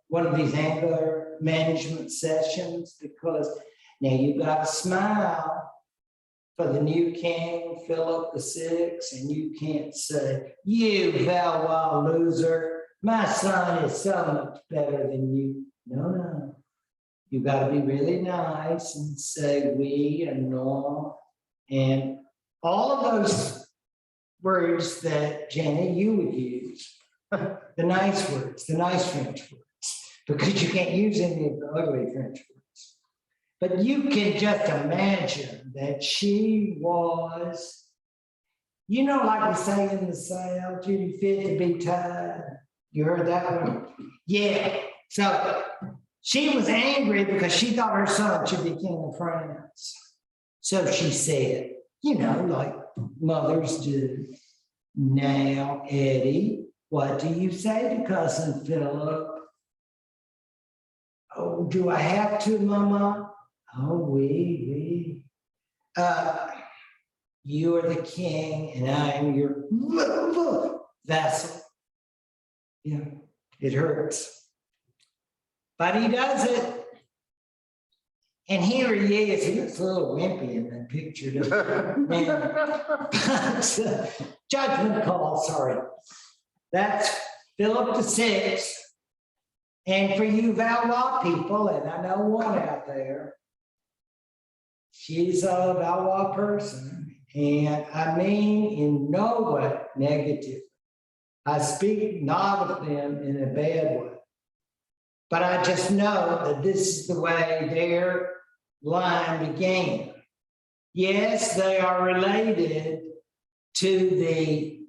one of these anger management sessions, because now you've got to smile for the new king, Philip VI, and you can't say, you Valois loser, my son is so much better than you. No. You got to be really nice and say we and no, and all of those words that, Jenny, you would use, the nice words, the nice French words, because you can't use any of the ugly French words. But you can just imagine that she was, you know, like we say in the South, you fit to be tied. You heard that one? Yeah. So she was angry because she thought her son should be king of France. So she said, you know, like mothers do, now, Eddie, what do you say to cousin Philip? Oh, do I have to, Mama? Oh, we. You are the king and I am your vassal. Yeah, it hurts. But he does it. And here he is. He looks a little wimpy in that picture. Judgment call, sorry. That's Philip VI. And for you Valois people, and I know one out there, she's a Valois person. And I mean in no way negative. I speak not of them in a bad way. But I just know that this is the way their line began. yes, they are related to the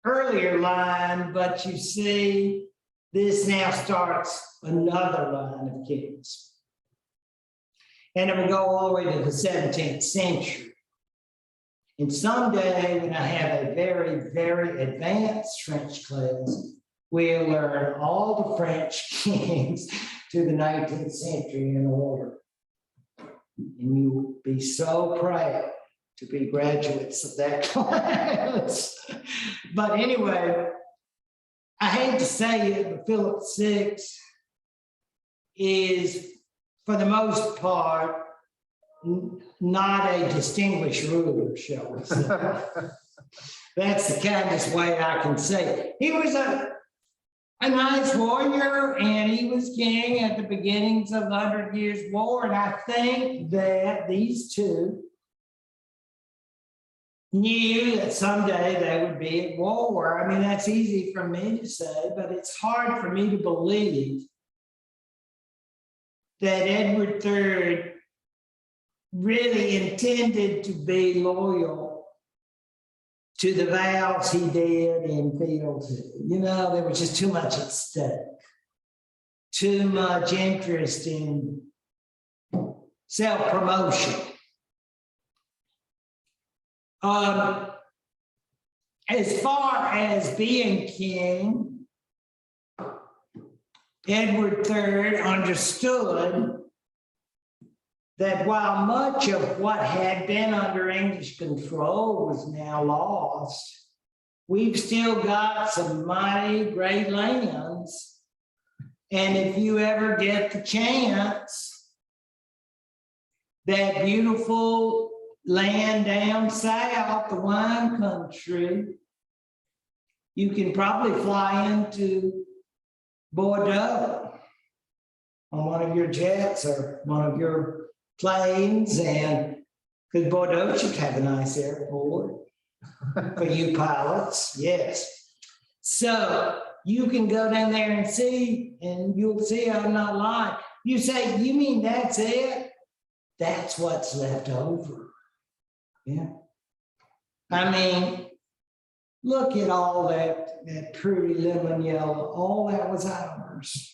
earlier line, but you see, this now starts another line of kings. And it will go all the way to the 17th century. And someday, when I have a very, very advanced French class, we'll learn all the French kings to the 19th century in order. And you will be so proud to be graduates of that class. But anyway, I hate to say it, but Philip VI is, for the most part, not a distinguished ruler, shall we say. That's the kindest way I can say it. He was a nice warrior, and he was king at the beginnings of the 100 Years' War. And I think that these two knew that someday they would be at war. I mean, that's easy for me to say, but it's hard for me to believe that Edward III really intended to be loyal to the vows he did in fealty. You know, there was just too much at stake, too much interest in self-promotion. As far as being king, Edward III understood that while much of what had been under English control was now lost, we've still got some mighty great lands. And if you ever get the chance, that beautiful land down south, the wine country, you can probably fly into Bordeaux on one of your jets or one of your planes, and because Bordeaux should have a nice airport for you pilots, yes. So you can go down there and see, and you'll see I'm not lying. You say, you mean that's it? That's what's left over. Yeah. I mean, look at all that pretty lemon yellow, all that was ours.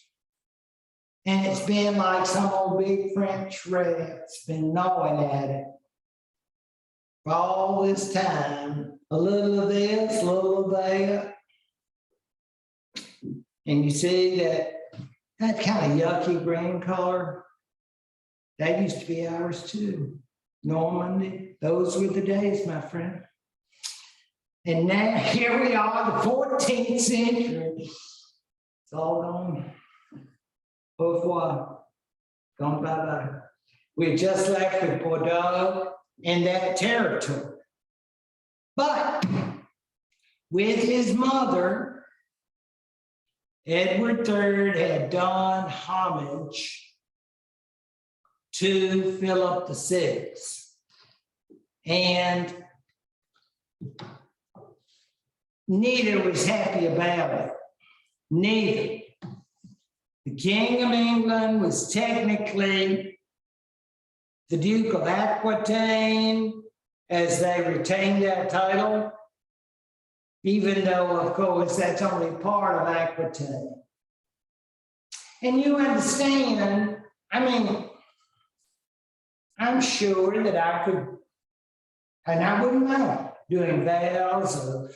And it's been like some old big French rat's been gnawing at it for all this time. A little of this, a little of that. And you see that kind of yucky green color, that used to be ours too. Normandy, those were the days, my friend. And now here we are, the 14th century. It's all gone. Au revoir. Gone bye-bye. We just left with Bordeaux and that territory. But with his mother, Edward III had done homage to Philip VI. And neither was happy about it. Neither. The King of England was technically the Duke of Aquitaine, as they retained that title, even though, of course, that's only part of Aquitaine. And you understand, I mean, I'm sure that I could, and I wouldn't mind doing vows of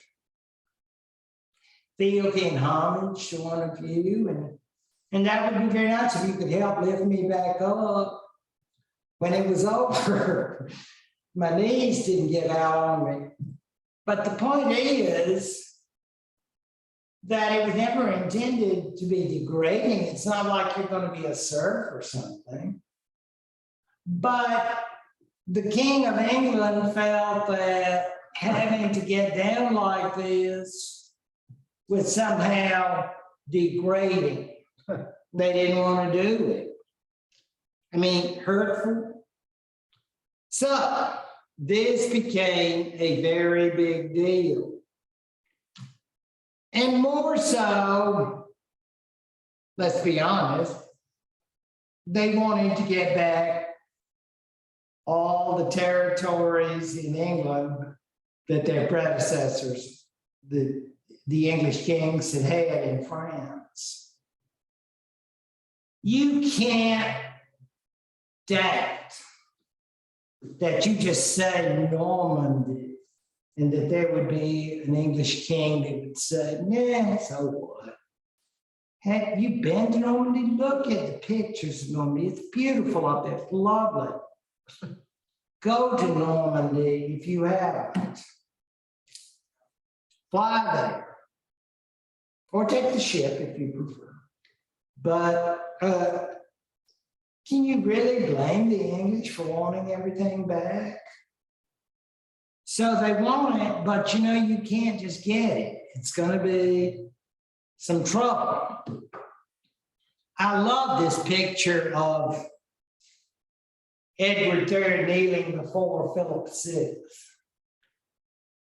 fealty and homage to one of you, and that would be very nice if you could help lift me back up when it was over. My knees didn't get out on me. But the point is that it was never intended to be degrading. It's not like you're going to be a serf or something. But the King of England felt that having to get down like this was somehow degrading. They didn't want to do it. I mean, hurtful. So this became a very big deal. And more so, let's be honest, they wanted to get back all the territories in England that their predecessors, the English kings had had in France. You can't doubt that you just say Normandy and that there would be an English king that would say, nah, so what? Have you been to Normandy? Look at the pictures of Normandy. It's beautiful up there. It's lovely. Go to Normandy if you haven't. Fly there. Or take the ship if you prefer. But can you really blame the English for wanting everything back? So they want it, but you know, you can't just get it. It's going to be some trouble. I love this picture of Edward III kneeling before Philip VI.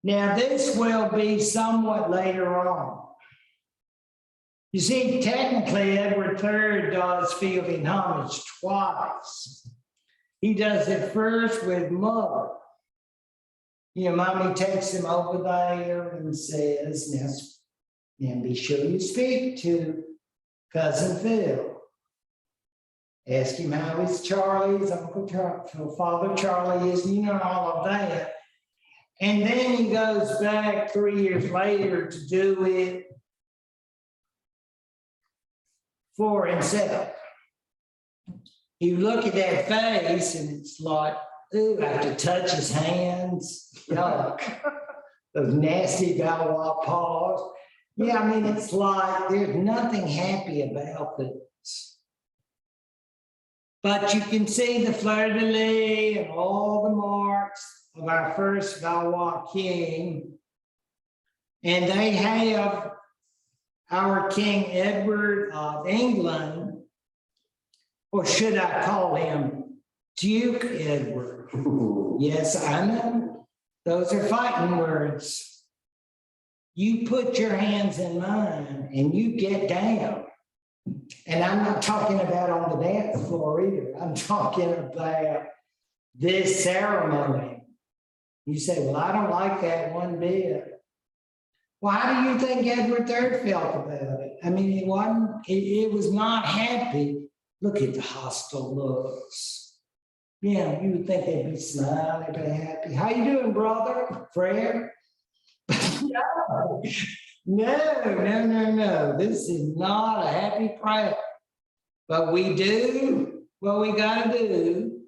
Now, this will be somewhat later on. You see, technically, Edward III does fielding homage twice. He does it first with Mother. You know, Mommy takes him over there and says, now be sure you speak to Cousin Phil. Ask him how his Charlie's Uncle Charlie, Father Charlie is, you know, all of that. And then he goes back 3 years later to do it for himself. You look at that face and it's like, ooh, I have to touch his hands. Yuck. Those nasty Galois paws. Yeah, I mean, it's like there's nothing happy about this. But you can see the fleur-de-lis and all the marks of our first Galois king. And they have our King Edward of England, or should I call him Duke Edward? Yes, I know. Those are fighting words. You put your hands in mine and you get down. And I'm not talking about on the dance floor either. I'm talking about this ceremony. You say, well, I don't like that one bit. Well, how do you think Edward III felt about it? I mean, it was not happy. Look at the hostile looks. Yeah, you would think they'd be smiling, they'd be happy. How you doing, brother? Fred? No. This is not a happy prayer. But we do what we gotta do.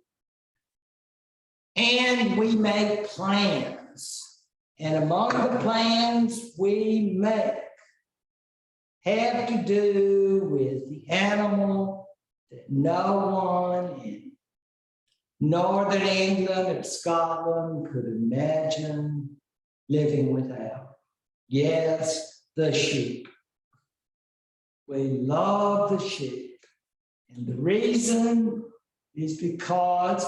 And we make plans. And among the plans we make have to do with the animal that no one in Northern England or Scotland could imagine living without. Yes, the sheep. We love the sheep. And the reason is because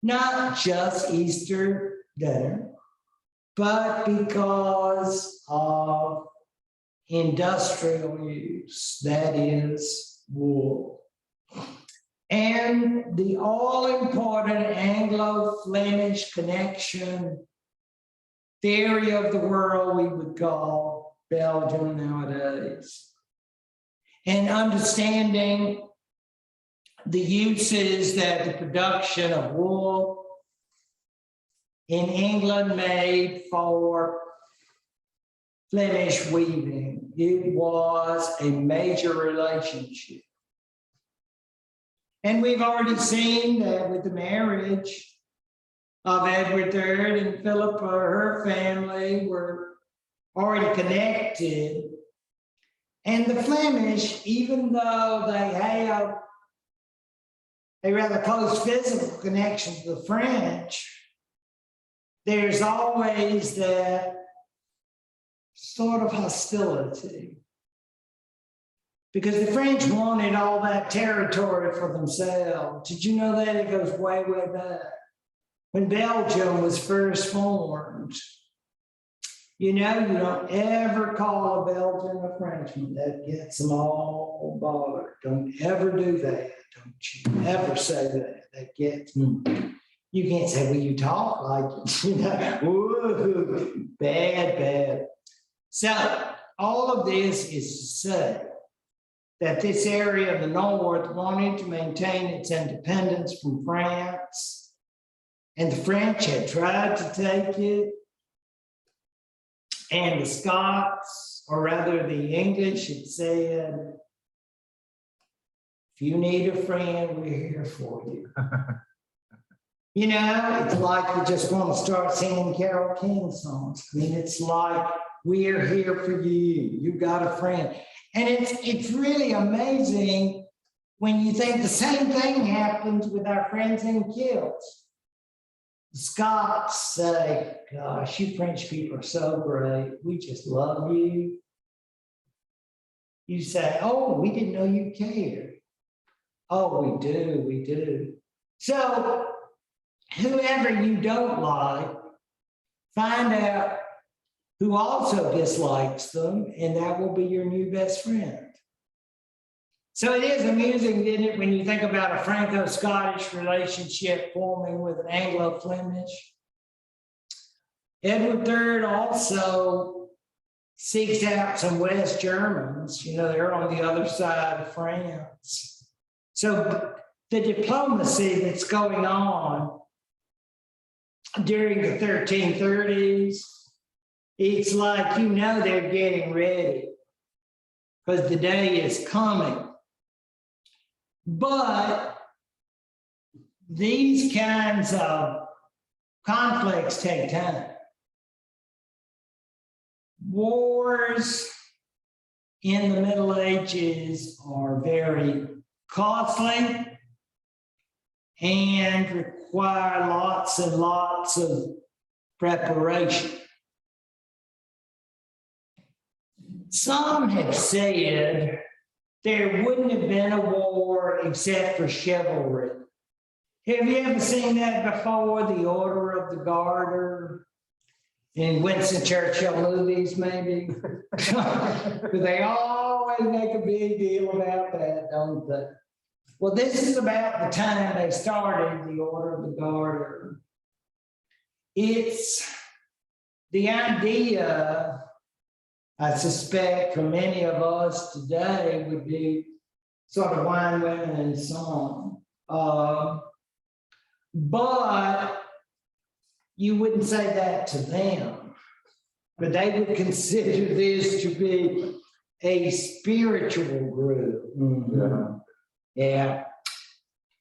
not just Easter dinner, but because of industrial use, that is wool. And the all-important Anglo-Flemish connection theory of the world we would call Belgium nowadays. And understanding the uses that the production of wool in England made for Flemish weaving. It was a major relationship. And we've already seen that with the marriage of Edward III and Philippa, her family were already connected. And the Flemish, even though they have a rather close physical connection to the French, there's always that sort of hostility. Because the French wanted all that territory for themselves. Did you know that? It goes way, way back. When Belgium was first formed, you know, you don't ever call a Belgian a Frenchman. That gets them all bothered. Don't ever do that. Don't you ever say that. That gets them. You can't say, well, you talk like, you know, woo, bad. So all of this is to say that this area of the North wanted to maintain its independence from France, and the French had tried to take it, and the Scots, or rather the English, had said, if you need a friend, we're here for you. You know, it's like we just want to start singing Carole King songs. I mean, it's like, we're here for you. You got a friend. And it's really amazing when you think the same thing happens with our friends in kilts. The Scots say, gosh, you French people are so great. We just love you. You say, oh, we didn't know you cared. Oh, we do. So whoever you don't like, find out who also dislikes them, and that will be your new best friend. So it is amusing, isn't it, when you think about a Franco-Scottish relationship forming with an Anglo-Flemish. Edward III also seeks out some West Germans, you know, they're on the other side of France. So the diplomacy that's going on during the 1330s, it's like, you know, they're getting ready because the day is coming. But these kinds of conflicts take time. Wars in the Middle Ages are very costly and require lots and lots of preparation. Some have said there wouldn't have been a war except for chivalry. Have you ever seen that before? The Order of the Garter in Winston Churchill movies, maybe? They always make a big deal about that, don't they? Well, this is about the time they started the Order of the Garter. It's the idea, I suspect, for many of us today would be sort of wine, women, and song. But you wouldn't say that to them. But they would consider this to be a spiritual group. Mm-hmm. Yeah.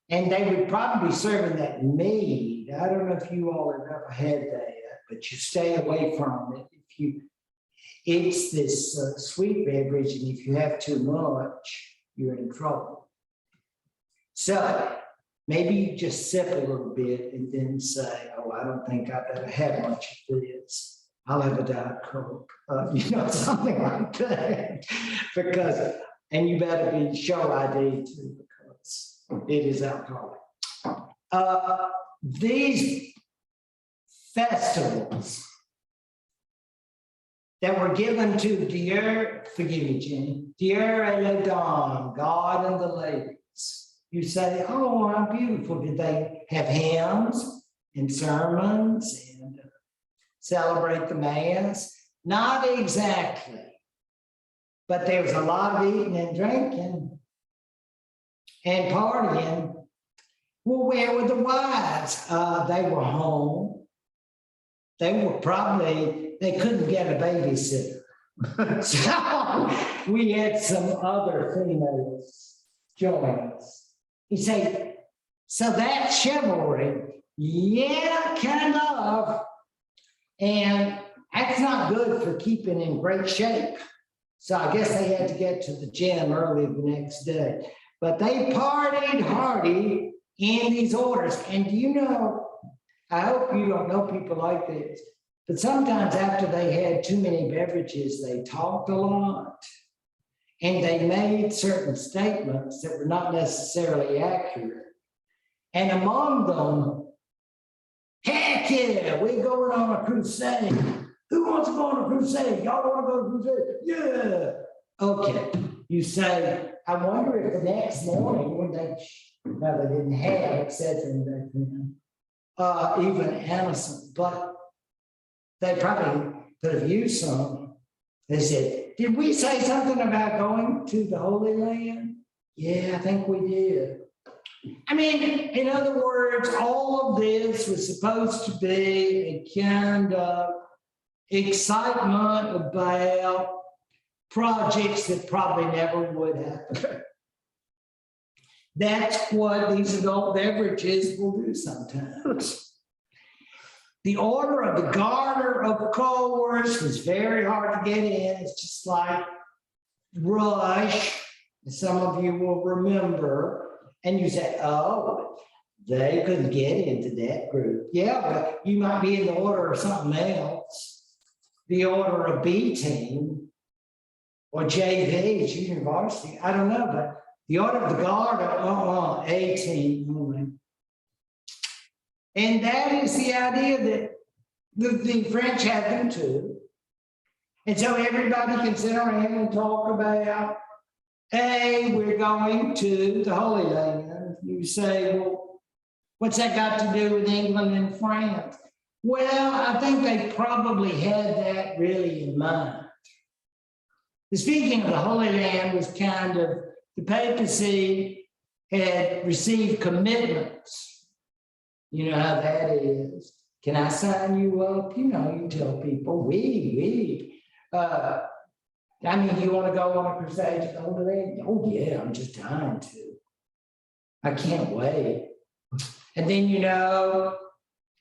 And they would probably be serving that mead. I don't know if you all have ever had that, but you stay away from it. It's this sweet beverage, and if you have too much, you're in trouble. So maybe you just sip a little bit and then say, oh, I don't think I better have much of this. I'll have a Diet Coke, you know, something like that. Because, and you better be show ID too, because it is alcoholic. These festivals that were given to Dieu, forgive me, Jenny, Dieu et les dames, God and the ladies. You say, oh, how beautiful. Did they have hymns and sermons and celebrate the Mass? Not exactly. But there was a lot of eating and drinking and partying. Well, where were the wives? They were home. They were probably, they couldn't get a babysitter. So we had some other females join us. You say, so that's chivalry. Yeah, kind of. And that's not good for keeping in great shape. So I guess they had to get to the gym early the next day. But they partied hardy in these orders. And do you know, I hope you don't know people like this, but sometimes after they had too many beverages, they talked a lot. And they made certain statements that were not necessarily accurate. And among them, heck yeah, we're going on a crusade. Who wants to go on a crusade? Y'all want to go on a crusade? Yeah. Okay. You say, I wonder if the next morning when they, no, they didn't have, etc. even innocent, but they probably could have used some. They said, did we say something about going to the Holy Land? Yeah, I think we did. I mean, in other words, all of this was supposed to be a kind of excitement about projects that probably never would happen. That's what these adult beverages will do sometimes. The Order of the Garter, of course, was very hard to get in. It's just like Rush, some of you will remember. And you say, oh, they couldn't get into that group. Yeah, but you might be in the order of something else. The order of B team or JV, junior varsity. I don't know, but the Order of the Guard, A team only. And that is the idea that the French had them too. And so everybody can sit around and talk about, hey, we're going to the Holy Land. You say, well, what's that got to do with England and France? Well, I think they probably had that really in mind. Speaking of the Holy Land was kind of, the papacy had received commitments. You know how that is. Can I sign you up? You know, you tell people, I mean, you want to go on a crusade to the Holy Land? Oh, yeah, I'm just dying to. I can't wait. And then, you know,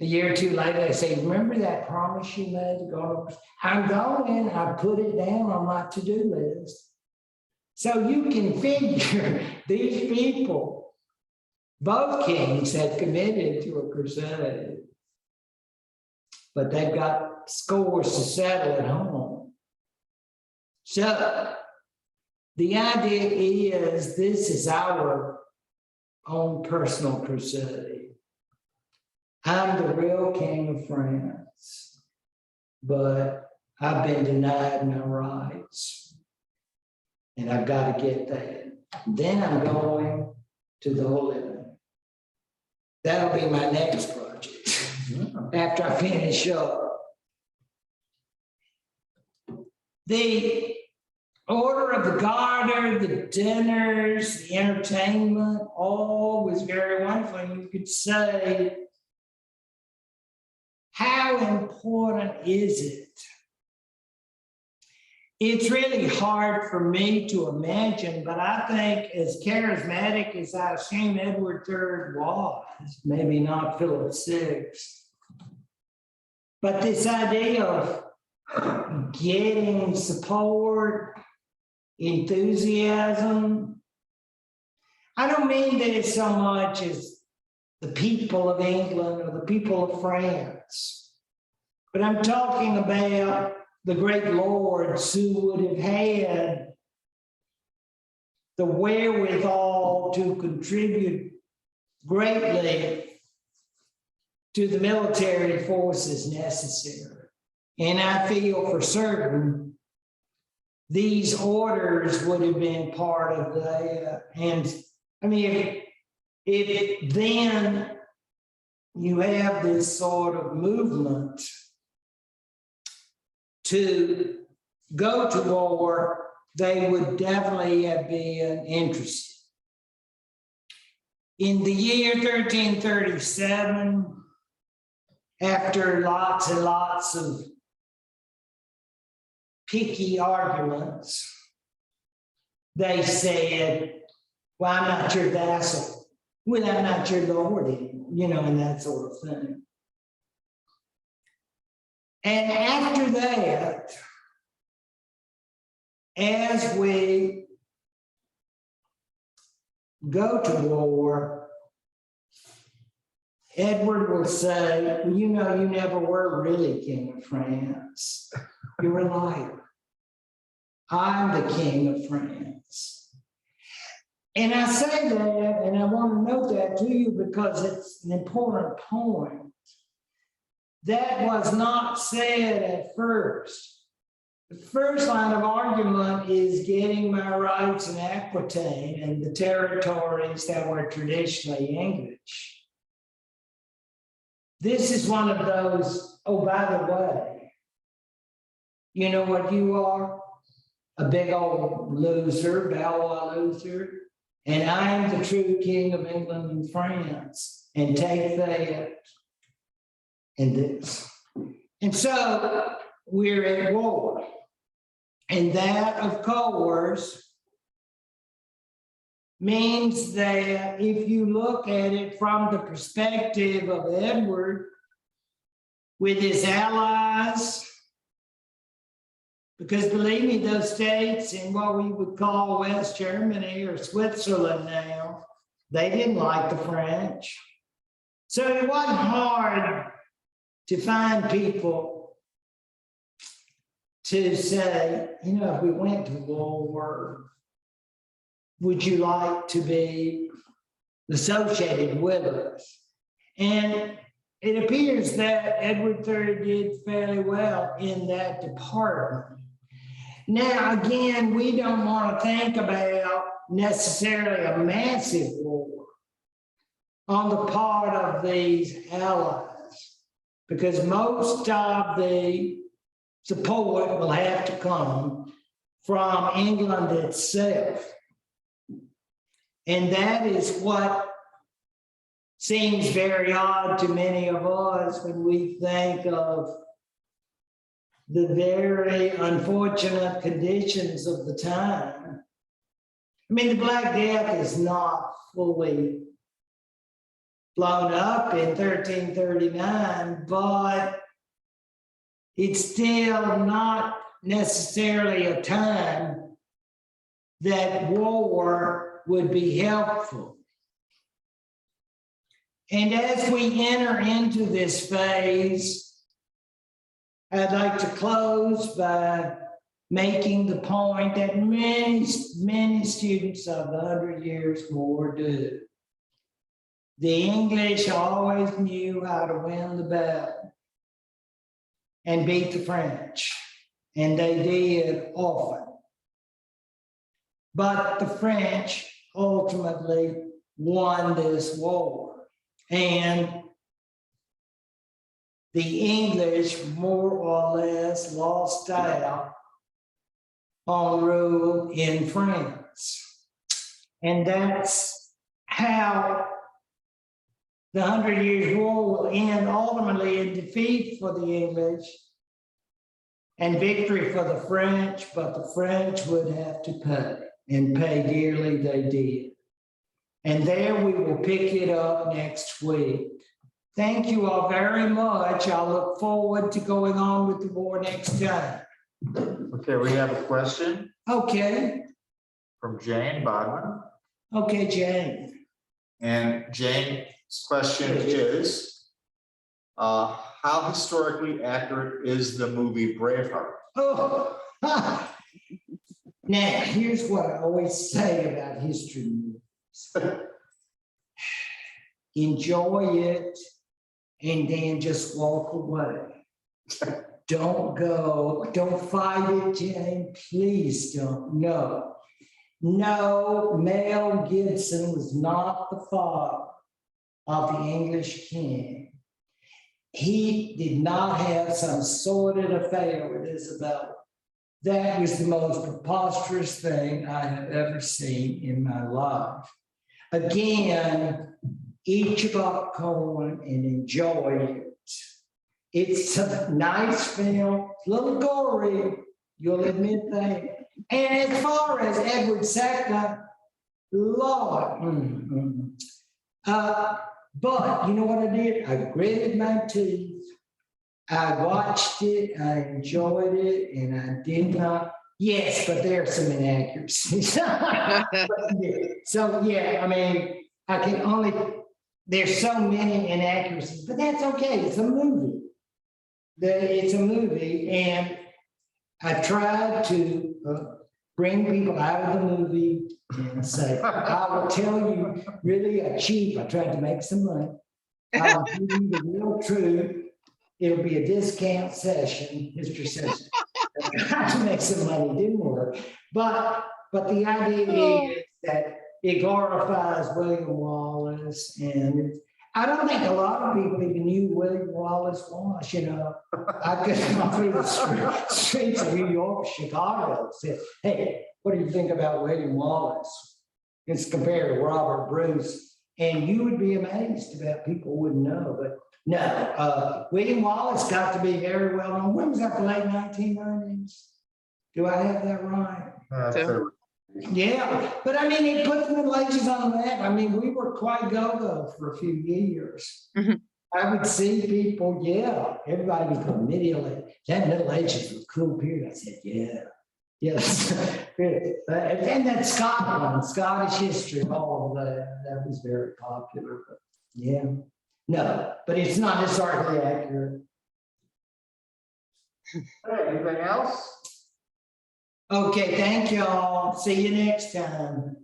a year or two later, they say, remember that promise you made to go on a crusade? I'm going, I put it down on my to-do list. So you can figure these people, both kings had committed to a crusade, but they've got scores to settle at home. So the idea is this is our own personal crusade. I'm the real king of France, but I've been denied my rights. And I've got to get that. Then I'm going to the Holy Land. That'll be my next project after I finish up. The Order of the Garter, the dinners, the entertainment, all was very wonderful. And you could say, how important is it? It's really hard for me to imagine, but I think as charismatic as I assume Edward III was, maybe not Philip VI, but this idea of getting support, enthusiasm, I don't mean that so much as the people of England or the people of France, but I'm talking about the great lords who would have had the wherewithal to contribute greatly to the military forces necessary. And I feel for certain these orders would have been part of that. And I mean, if then you have this sort of movement to go to war, they would definitely have been interested. In the year 1337, after lots and lots of picky arguments, they said, well, I'm not your vassal. Well, I'm not your lord anymore, you know, and that sort of thing. And after that, as we go to war, Edward will say, well, you know, you never were really king of France. You're a liar. I'm the king of France. And I say that, and I want to note that to you because it's an important point. That was not said at first. The first line of argument is getting my rights in Aquitaine and the territories that were traditionally English. this is one of those, oh, by the way, you know what you are? A big old loser, Balois loser. And I am the true king of England and France. And take that and this. And so we're at war. And that, of course, means that if you look at it from the perspective of Edward with his allies, because believe me, those states in what we would call West Germany or Switzerland now, they didn't like the French. So it wasn't hard to find people to say, you know, if we went to war, would you like to be associated with us? And it appears that Edward III did fairly well in that department. Now, again, we don't want to think about necessarily a massive war on the part of these allies, because most of the support will have to come from England itself. And that is what seems very odd to many of us when we think of the very unfortunate conditions of the time. I mean, the Black Death is not fully blown up in 1339, but it's still not necessarily a time that war would be helpful. And as we enter into this phase, I'd like to close by making the point that many students of the 100 Years' War do. The English always knew how to win the battle and beat the French, and they did often. But the French ultimately won this war, and the English more or less lost out on rule in France. And that's how the 100 Years' War will end ultimately in defeat for the English and victory for the French, but the French would have to pay, and pay dearly they did. And there we will pick it up next week. Thank you all very much. I look forward to going on with the war next time. Okay, we have a question Okay, from Jane Bodman. okay, Jane. And Jane's question is, how historically accurate is the movie Braveheart? Oh, now here's what I always say about history movies. Enjoy it and then just walk away. Don't go, don't fight it, Jane, please don't, no. No, Mel Gibson was not the father of the English king. He did not have some sordid affair with Isabella. That was the most preposterous thing I have ever seen in my life. Again, eat your popcorn and enjoy it. It's a nice film, a little gory, you'll admit that. And as far as Edward II, Lord, but you know what I did? I gritted my teeth. I watched it, I enjoyed it, and I did not. Yes, but there are some inaccuracies. So yeah, I mean, I can only, there's so many inaccuracies, but that's okay. It's a movie. It's a movie, and I tried to bring people out of the movie and say, I will tell you really cheap. I tried to make some money. I'll give you the real truth. It'll be a discount session, history session. I tried to make some money, didn't work. But the idea is that it glorifies William Wallace, and I don't think a lot of people even knew William Wallace was, you know. I could come through the streets of New York, Chicago, and say, hey, what do you think about William Wallace? It's compared to Robert Bruce. And you would be amazed about people wouldn't know, but no, William Wallace got to be very well known. When was that, the late 1990s? Do I have that right? So- Yeah, but I mean, it put the Middle Ages on the map. I mean, we were quite go-go for a few years. Mhm. I would see people, yeah, everybody was going Middle Age. That Middle Ages was a cool period. I said, yeah, yes. And that Scotland, Scottish history, all of that was very popular. But yeah, no, but it's not historically accurate. Hey, anything else? Okay, thank y'all. See you next time.